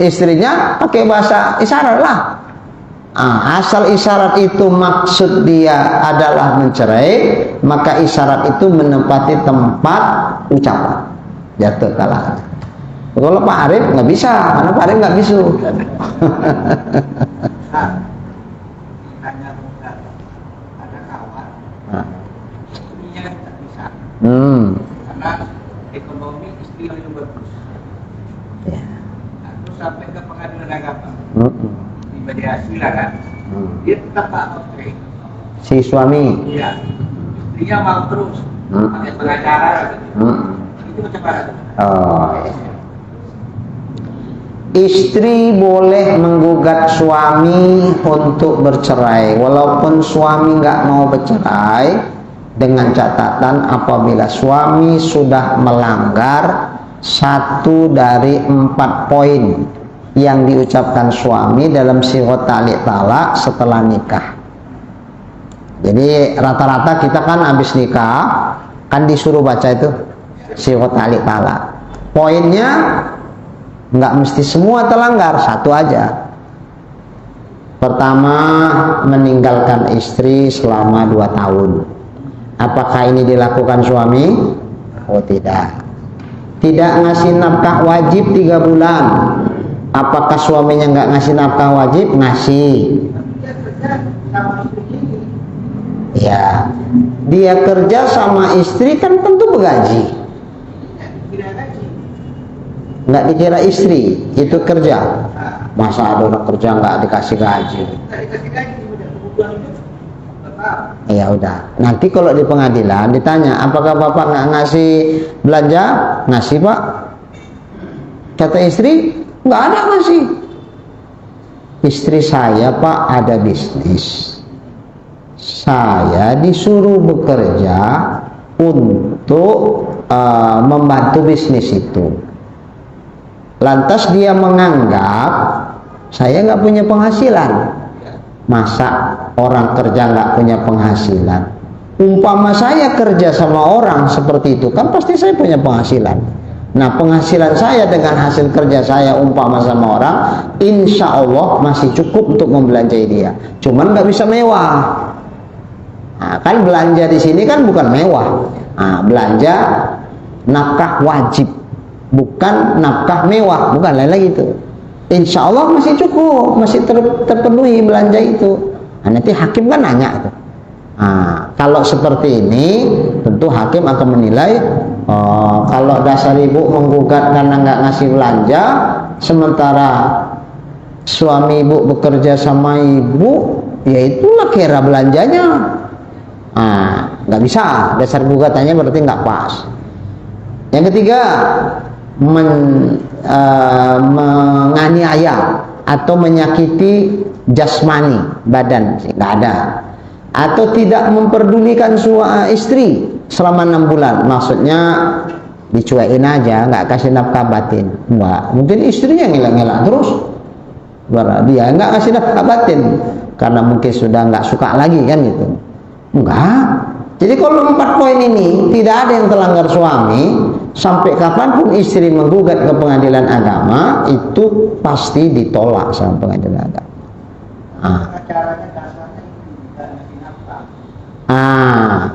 istrinya, pakai bahasa isyarat lah. Asal isyarat itu maksud dia adalah mencerai, maka isyarat itu menempati tempat ucapan. Jatuh talak. Kalau Pak Arif nggak bisa, karena Pak Arif nggak bisu. Ada kawan, istrinya tidak bisa, karena ekonomi istri lebih bagus. Ya. Aku sampai ke pengadilan agama, di mediasi lah kan, dia tetap tak oke. Si suami. Iya, istrinya mau terus pakai pengacara gitu. Itu macam mana? Oh. Istri boleh menggugat suami untuk bercerai, walaupun suami nggak mau bercerai, dengan catatan apabila suami sudah melanggar 1 dari 4 poin yang diucapkan suami dalam sighah ta'liq talak setelah nikah. Jadi rata-rata kita kan habis nikah kan disuruh baca itu sighah ta'liq talak. Poinnya nggak mesti semua terlanggar, 1 aja. Pertama, meninggalkan istri selama 2 tahun. Apakah ini dilakukan suami? Oh tidak. Tidak ngasih nafkah wajib 3 bulan. Apakah suaminya nggak ngasih nafkah wajib? Ngasih. Ya, dia kerja sama istri kan tentu bergaji. Nggak dikira istri itu kerja. Masa ada orang kerja nggak dikasih gaji? Ya udah, nanti kalau di pengadilan ditanya, apakah bapak nggak ngasih belanja? Ngasih pak. Kata istri, nggak ada ngasih. Istri saya pak ada bisnis, saya disuruh bekerja untuk membantu bisnis itu. Lantas dia menganggap saya nggak punya penghasilan. Masa orang kerja nggak punya penghasilan? Umpama saya kerja sama orang seperti itu, kan pasti saya punya penghasilan. Nah, penghasilan saya dengan hasil kerja saya umpama sama orang, insya Allah masih cukup untuk membelanjai dia. Cuman nggak bisa mewah. Nah, kan belanja di sini kan bukan mewah. Nah, belanja nafkah wajib, bukan nafkah mewah, bukan lain lagi itu. Insya Allah masih cukup, masih terpenuhi belanja itu. Nah, nanti hakim kan nanya itu. Nah, kalau seperti ini, tentu hakim akan menilai, kalau dasar ibu menggugat karena nggak ngasih belanja, sementara suami ibu bekerja sama ibu, ya itulah kira belanjanya. Nah, nggak bisa, dasar gugatannya berarti nggak pas. Yang ketiga, menganiaya atau menyakiti jasmani badan, nggak ada. Atau tidak memperdulikan istri selama 6 bulan, maksudnya dicuekin aja, nggak kasih nafkah batin. Enggak, mungkin istrinya ngelak-ngelak terus, dia nggak kasih nafkah batin karena mungkin sudah nggak suka lagi kan gitu. Enggak. Jadi kalau 4 poin ini tidak ada yang terlanggar suami, sampai kapanpun istri menggugat ke pengadilan agama itu pasti ditolak sama pengadilan agama.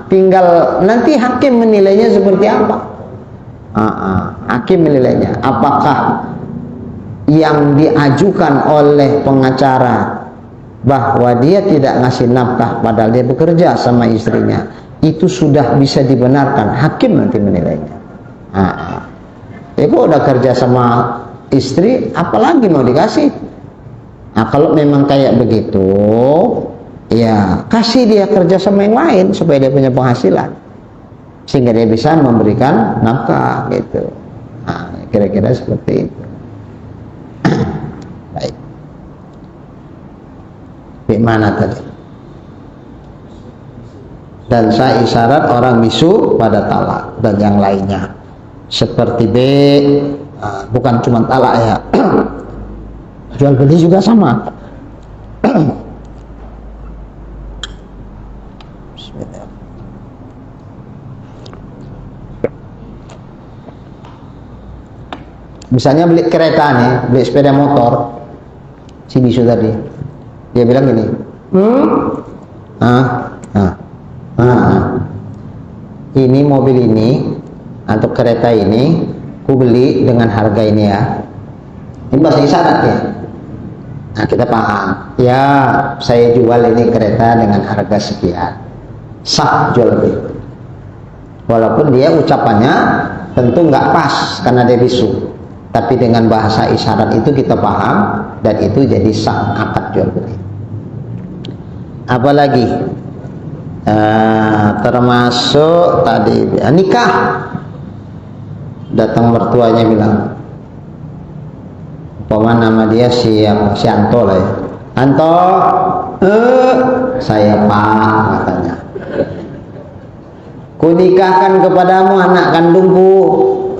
Tinggal nanti hakim menilainya seperti apa. Hakim menilainya apakah yang diajukan oleh pengacara bahwa dia tidak ngasih nafkah padahal dia bekerja sama istrinya itu sudah bisa dibenarkan, hakim nanti menilainya. Kalau udah kerja sama istri apalagi mau dikasih. Kalau memang kayak begitu, ya kasih dia kerja sama yang lain supaya dia punya penghasilan sehingga dia bisa memberikan nafkah gitu. Kira-kira seperti itu. Baik. Gimana tadi? Dan saya isyarat orang bisu pada talak dan yang lainnya. Seperti B, bukan cuma talak ya. Jual beli juga sama. Misalnya beli kereta nih, beli sepeda motor, si bisu tadi, dia bilang gini, ini mobil ini untuk kereta ini, ku beli dengan harga ini ya. Ini bahasa isyarat ya. Nah kita paham, ya saya jual ini kereta dengan harga sekian, sah jual beli. Walaupun dia ucapannya tentu nggak pas karena dia bisu. Tapi dengan bahasa isyarat itu kita paham dan itu jadi sah akad jual beli. Apalagi termasuk tadi nikah, datang mertuanya bilang, umpama nama dia si Anto lah ya, Anto, saya Pak katanya, ku nikahkan kepadamu anak kandungku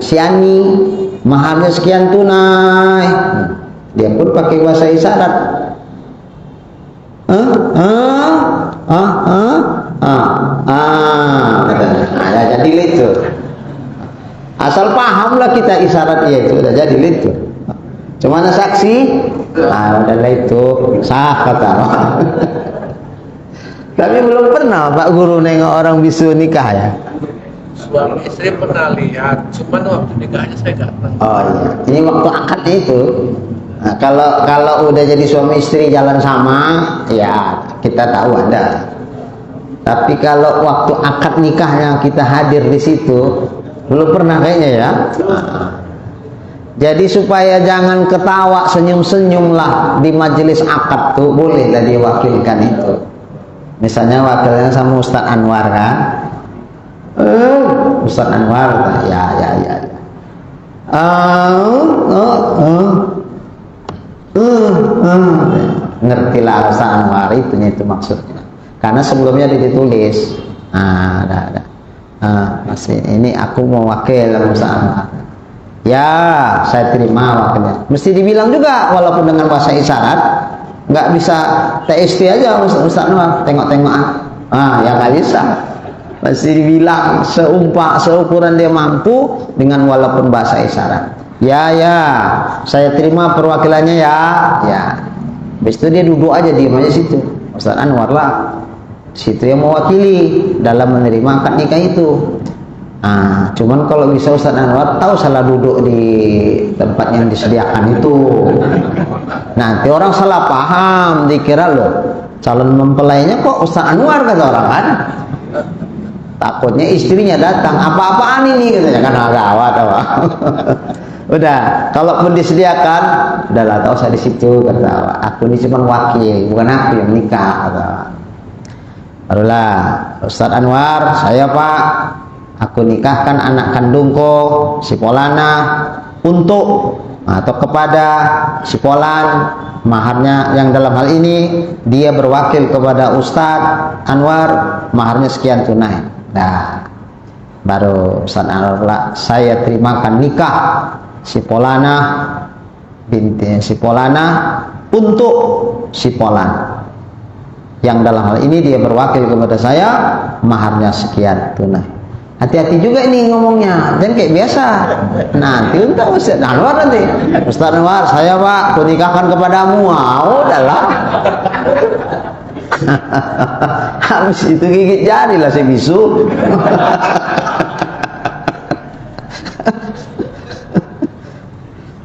si Ani, maharnya sekian tunai. Dia pun pakai bahasa isyarat. Ya jadi itu. Asal pahamlah kita isyarat ya itu udah jadi itu. Cuma ada saksi, udahlah itu sah kata. Tapi belum pernah Pak Guru nengok orang bisu nikah ya. Suami istri pernah lihat, cuman waktu nikahnya saya nggak tahu. Oh iya, ini waktu akadnya itu. Nah, kalau udah jadi suami istri jalan sama, ya kita tahu ada. Tapi kalau waktu akad nikahnya kita hadir di situ, belum pernah kayaknya ya. Jadi supaya jangan ketawa senyum-senyum lah di majelis akad tuh, bolehlah diwakilkan itu. Misalnya wakilnya sama Ustadz Anwar kan. Ustadz Anwar, ya. Ngertilah Ustadz Anwar itu maksudnya. Karena sebelumnya ditulis. Ada. Masih ini aku mau wakil Ustadz Anwar. Ya, saya terima wakilnya. Mesti dibilang juga walaupun dengan bahasa isyarat. Nggak bisa TST aja Ustadz Anwar, tengok-tengokan. Ya nggak bisa. Mesti dibilang seukuran dia mampu dengan walaupun bahasa isyarat. Ya, saya terima perwakilannya ya. Habis itu dia duduk aja, diam aja situ. Ustadz Anwar lah, situ yang mewakili dalam menerima akad nikah itu. Cuman kalau bisa Ustadz Anwar tahu salah duduk di tempat yang disediakan itu. Nanti orang salah paham, dikira loh calon mempelainya kok Ustadz Anwar kata orang kan. Takutnya istrinya datang, apa-apaan ini katanya, kan gawat apa. Udah, kalaupun disediakan, udahlah tahu saya di situ kata, aku ini cuma wakil, bukan aku yang nikah kata. Barulah Ustadz Anwar, saya Pak, aku nikahkan anak kandungku si Polana untuk atau kepada si Polan, maharnya yang dalam hal ini dia berwakil kepada Ustadz Anwar, maharnya sekian tunai. Nah, baru Ustadz Anwar pula, saya terimakan nikah si Polana binti si Polana untuk si Polan, yang dalam hal ini dia berwakil kepada saya, maharnya sekian tunai. Hati-hati juga ini ngomongnya, dan kayak biasa. Nanti untuk Ustaz Anwar nanti, Ustaz Anwar, saya Pak, aku nikahkan kepadamu. Udahlah. Habis itu gigit jari lah si bisu.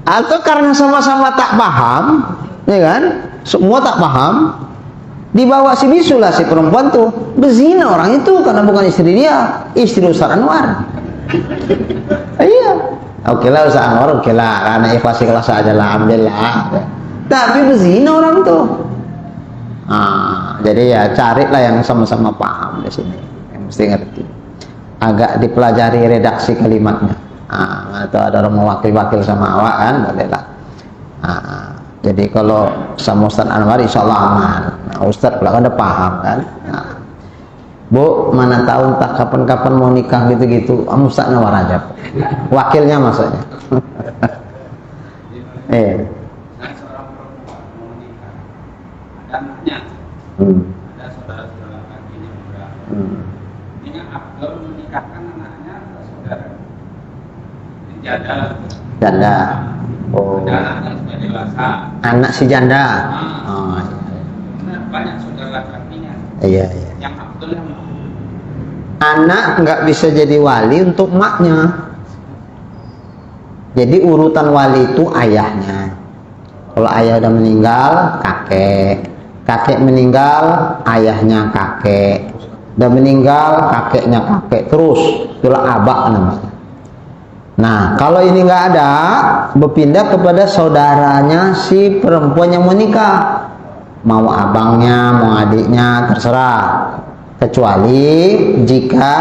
Atau karena sama-sama tak paham, ya kan? Semua tak paham, dibawa si bisu lah si perempuan tuh berzina orang itu karena bukan istri dia, istri Ustaz Anwar. Iya, oke lah Ustaz Anwar, oke lah, karena ikhlas aja lah, alhamdulillah. Tapi berzina orang tuh. Jadi ya carilah yang sama-sama paham di sini, yang mesti ngerti. Agak dipelajari redaksi kalimatnya. Atau ada orang mewakil-wakil sama awak kan, boleh lah. Jadi kalau sama Ustaz Anwar insya Allah aman. Nah, Ustaz pula kan udah paham kan. Nah, Bu, mana tahu entah kapan-kapan mau nikah gitu-gitu, Ustaz Anwar aja, wakilnya maksudnya. Seorang perempuan mau menikah, ada anaknya, ada saudara-saudara lakinya juga. Dengan afdal menikahkan anaknya atau saudara? Janda. Oh. Ada anak yang sudah dewasa. Anak si janda. Banyak saudara lakinya. Iya. Yang afdal yang mana? Anak nggak bisa jadi wali untuk maknya. Jadi urutan wali itu ayahnya. Kalau ayah udah meninggal, kakek meninggal, ayahnya kakek, udah meninggal, kakeknya kakek, terus itulah abak namanya. Nah, kalau ini nggak ada, berpindah kepada saudaranya si perempuan yang mau nikah, mau abangnya, mau adiknya, terserah. Kecuali jika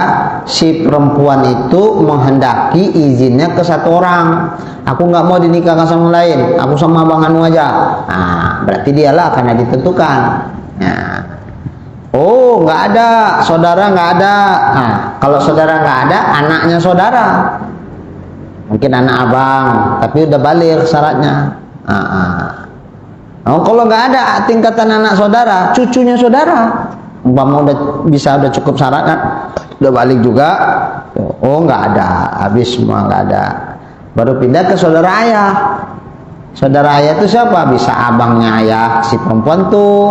si perempuan itu menghendaki izinnya ke satu orang, aku nggak mau dinikahkan sama lain, aku sama abang anu aja. Nah, berarti dialah karena ditentukan. Nah, oh nggak ada, saudara nggak ada. Nah, kalau saudara nggak ada, anaknya saudara. Mungkin anak abang, tapi udah balik syaratnya. Oh, kalau nggak ada tingkatan anak saudara, cucunya saudara, umpama udah cukup syarat kan, udah balik juga. Oh nggak ada, habis semua nggak ada. Baru pindah ke saudara ayah. Saudara ayah itu siapa? Bisa abangnya ayah si perempuan tuh,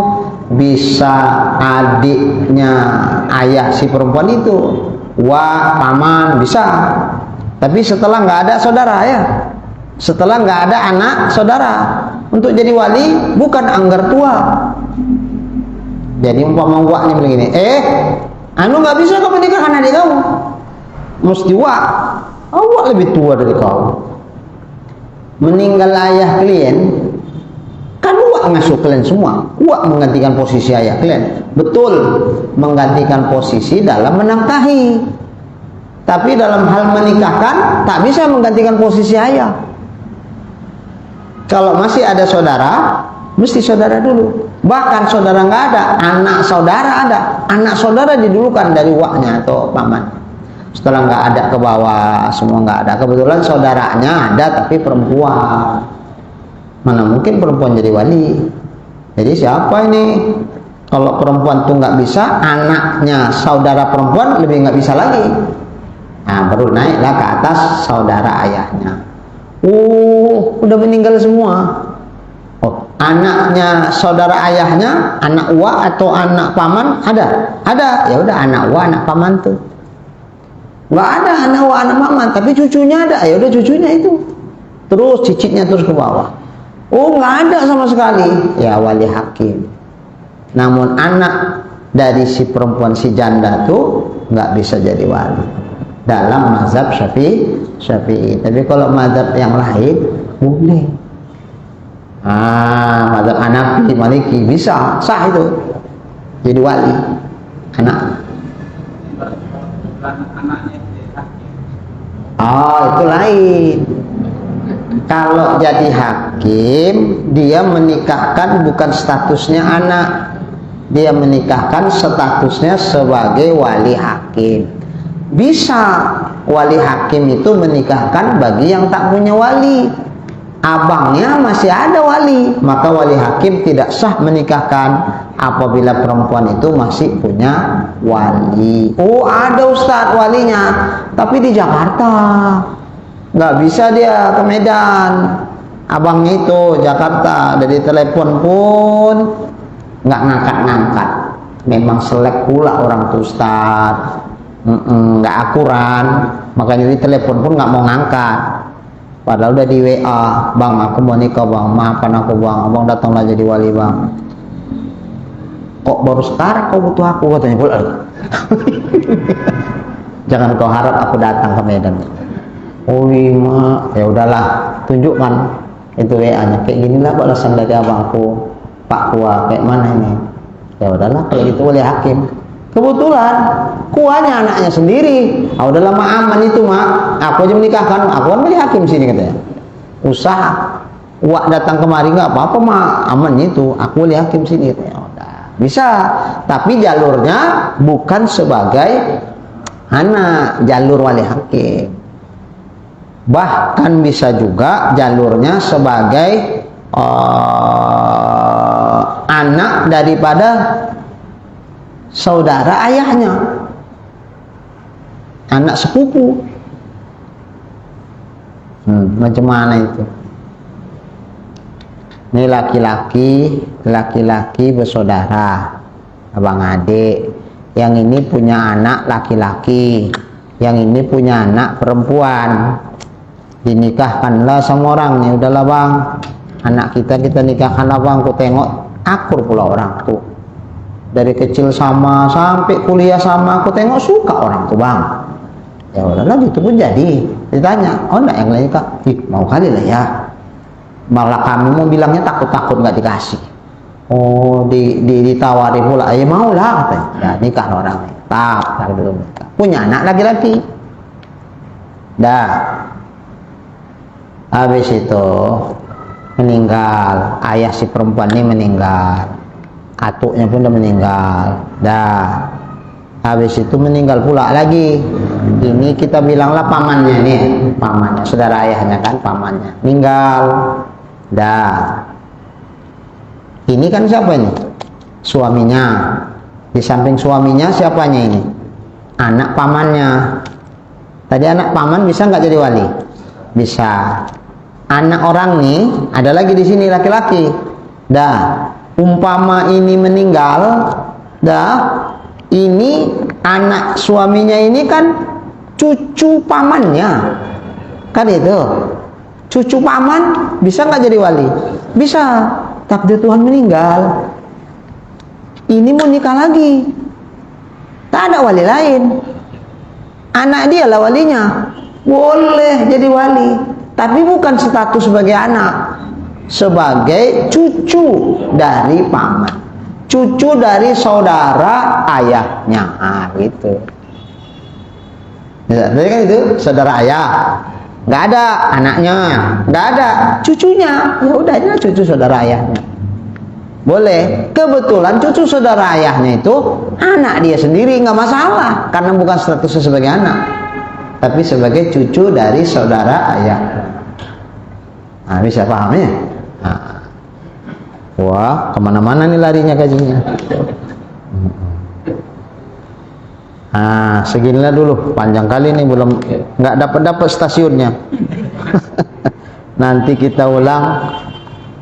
bisa adiknya ayah si perempuan itu, paman bisa. Tapi setelah nggak ada saudara ya, setelah nggak ada anak saudara, untuk jadi wali bukan anggar tua. Jadi umpama waknya begini, anu nggak bisa kamu nikahkan adik kamu, mesti awak lebih tua dari kamu. Meninggal ayah kalian, kan wak ngasuh kalian semua, wak menggantikan posisi ayah kalian, betul, menggantikan posisi dalam menafkahi. Tapi dalam hal menikahkan tak bisa menggantikan posisi ayah. Kalau masih ada saudara, mesti saudara dulu. Bahkan saudara nggak ada, anak saudara ada. Anak saudara didulukan dari waknya atau paman. Setelah nggak ada ke bawah, semua nggak ada. Kebetulan saudaranya ada tapi perempuan. Mana mungkin perempuan jadi wali? Jadi siapa ini? Kalau perempuan tuh nggak bisa, anaknya saudara perempuan lebih nggak bisa lagi. Nah, baru naiklah ke atas saudara ayahnya. Udah meninggal semua. Oh, anaknya saudara ayahnya, anak uwa atau anak paman ada. Ya udah anak uwa, anak paman tuh. Nggak ada anak uwa, anak paman, tapi cucunya ada. Ya udah cucunya itu. Terus cicitnya terus ke bawah. Oh, nggak ada sama sekali. Ya wali hakim. Namun anak dari si perempuan si janda tuh nggak bisa jadi wali. Dalam mazhab Syafi'i. Tapi kalau mazhab yang lain boleh. Mazhab Hanafi, Maliki bisa, sah itu jadi wali anak. anaknya jadi hakim. Oh, itu lain. Kalau jadi hakim, dia menikahkan bukan statusnya anak, dia menikahkan statusnya sebagai wali hakim. Bisa wali hakim itu menikahkan bagi yang tak punya wali. Abangnya masih ada wali, maka wali hakim tidak sah menikahkan apabila perempuan itu masih punya wali. Oh, ada Ustadz walinya, tapi di Jakarta. Nggak bisa dia ke Medan. Abangnya itu Jakarta, dari telepon pun nggak ngangkat-ngangkat. Memang selek pula orang tuh Ustadz, nggak akuran, makanya di telepon pun nggak mau ngangkat. Padahal udah di WA, bang aku mau nikah bang, maafkan aku bang, abang datanglah jadi wali bang. Kok baru sekarang kau butuh aku, katanya pula. Jangan kau harap aku datang ke Medan. Oh iya, ya udahlah, tunjukkan itu WA-nya. Kayak ginilah balasan dari abangku, Pak Kua, kayak mana ini? Ya udahlah, kalau gitu wali hakim. Kebetulan kuahnya anaknya sendiri. Ah, udah lama aman itu mak, aku aja menikahkan, aku kan wali hakim sini katanya. Usaha, wak datang kemari nggak apa-apa mak, aman itu, aku wali hakim sini. Ya udah, bisa. Tapi jalurnya bukan sebagai anak, jalur wali hakim. Bahkan bisa juga jalurnya sebagai anak daripada saudara ayahnya, anak sepupu. Macam mana itu? Ini laki-laki bersaudara, abang adik. Yang ini punya anak laki-laki, yang ini punya anak perempuan. Dinikahkanlah sama orang nih, udahlah bang, anak kita nikahkanlah bang. Ku tengok akur pula orang tuh. Dari kecil sama sampai kuliah sama, aku tengok suka orang tuh bang. Ya udahlah gitu pun jadi. Ditanya, oh enggak yang lain kak? Mau kali lah ya. Malah kami mau bilangnya takut-takut nggak dikasih. Oh ditawari pula, ya mau lah katanya. Ya nikah orang nih. Tak belum nikah. Punya anak laki-laki. Dah. Habis itu meninggal, ayah si perempuan ini meninggal. Atuknya pun udah meninggal. Dah. Habis itu meninggal pula lagi. Ini kita bilanglah pamannya nih, pamannya, saudara ayahnya kan, pamannya. Meninggal. Dah. Ini kan siapa ini? Suaminya. Di samping suaminya siapanya ini? Anak pamannya. Tadi anak paman bisa nggak jadi wali? Bisa. Anak orang nih ada lagi di sini laki-laki. Dah. Umpama ini meninggal, dah, ini anak suaminya ini kan cucu pamannya, kan itu, cucu paman bisa nggak jadi wali? Bisa. Takdir Tuhan meninggal, ini mau nikah lagi, tak ada wali lain, anak dia lah walinya, boleh jadi wali, tapi bukan status sebagai anak, sebagai cucu dari paman, cucu dari saudara ayahnya, gitu. Ya, kan itu saudara ayah, nggak ada anaknya, nggak ada cucunya, ya udah ini cucu saudara ayahnya, boleh. Kebetulan cucu saudara ayahnya itu anak dia sendiri, nggak masalah, karena bukan statusnya sebagai anak, tapi sebagai cucu dari saudara ayah. Nah, bisa paham ya? Nah. Wah, kemana-mana nih larinya kajinya. Nah, seginilah dulu. Panjang kali nih, belum nggak dapat stasiunnya. Nanti kita ulang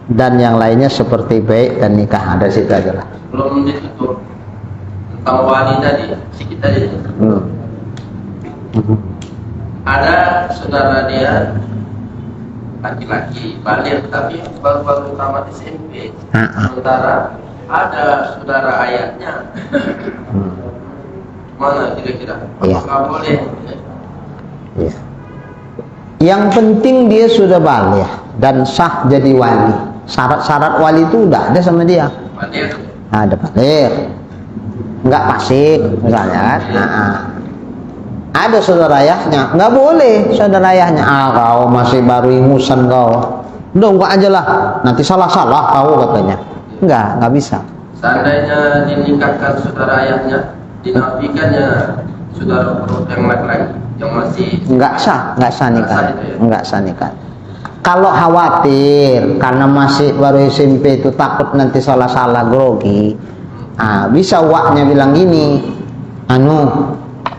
dan yang lainnya seperti baik dan nikah. Ada situ aja lah. Belum ditutup tentang wali tadi, sedikit aja. Ada saudara dia laki-laki balik tapi baru-baru tamat SMP. Sementara ada saudara ayahnya. Mana kira-kira? Apakah boleh? Ya. Yang penting dia sudah balik dan sah jadi wali. Syarat-syarat wali itu udah ada sama dia. Balik. Ada balik. Enggak pasik misalnya kan. ada saudara ayahnya, nggak boleh saudara ayahnya. Kau masih baru ingusan kau, udah enggak aja lah, nanti salah-salah kau katanya. Nggak bisa. Seandainya dinikahkan saudara ayahnya, dinafikannya saudara perut yang laki-laki yang masih Nggak sah nikah, Nggak sah itu ya? nggak sah nikah. Kalau khawatir karena masih baru SMP itu takut nanti salah-salah grogi, bisa waknya bilang gini,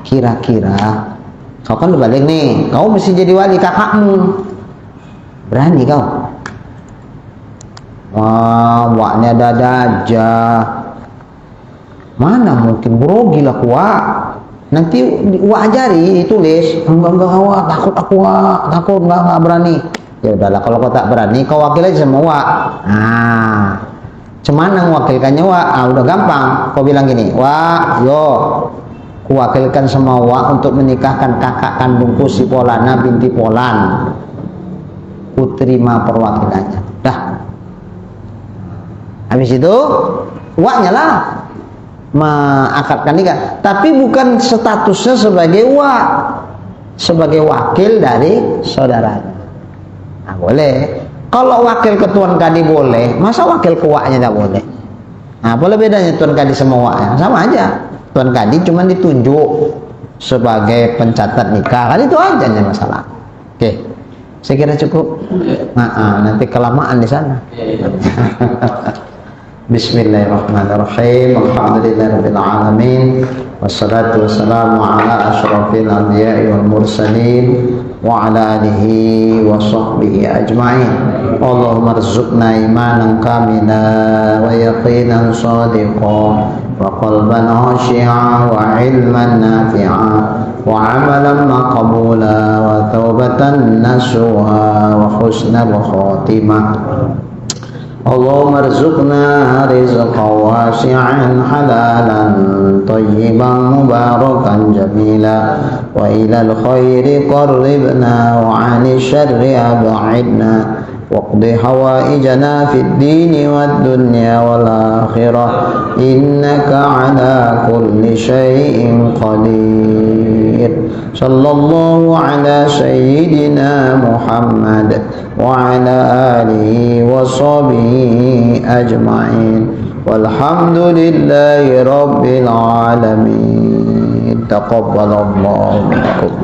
kira-kira kau kan udah balik nih, kau mesti jadi wali kakakmu, berani kau? Wah, waknya dada aja, mana mungkin grogi lah wak. Nanti wak ajari tulis, enggak wak, takut aku wak, takut enggak berani. Ya udahlah, kalau kau tak berani kau wakil aja sama wak. Cuman mewakilkannya wak, udah gampang. Kau bilang gini, wak, yo kuwakilkan sama wak untuk menikahkan kakak kandungku si Polana binti Polan, ku terima perwakilannya. Dah, habis itu waknya lah mengakadkan nikah, tapi bukan statusnya sebagai wak, sebagai wakil dari saudaranya. Boleh. Kalau wakil ke tuan kadi boleh, masa wakil ke waknya tidak boleh? Boleh bedanya tuan kadi sama waknya? Sama aja. Tuan kadi cuma ditunjuk sebagai pencatat nikah, kan itu aja masalah. Oke, saya kira cukup. Nanti kelamaan di sana. Bismillahirrahmanirrahim. Alhamdulillahirabbil alamin. Wassalatu wassalamu ala asyrafil anbiya'i wal mursalin wa ala alihi wa sahbihi ajma'in. Allahumma rzuqna imanan kamila wa yaqinan shadiqan wa qalban khashi'an wa ilman nafi'an wa amalan maqbula wa taubatan nasuha wa husnal khatimah. Allahumma rzuqna rizqan wasi'an halalan tayyiban mubarakan jamila wa ilal khairi qarribna wa 'anil syarri ab'idna waqdi hawaijana fid dini wad dunya wal akhirah innaka 'ala kulli syai'in qadir. Sallallahu ala sayyidina Muhammad wa ala alihi wa sahbihi ajma'in walhamdulillahi rabbil alamin. Taqabbalallahu minkum.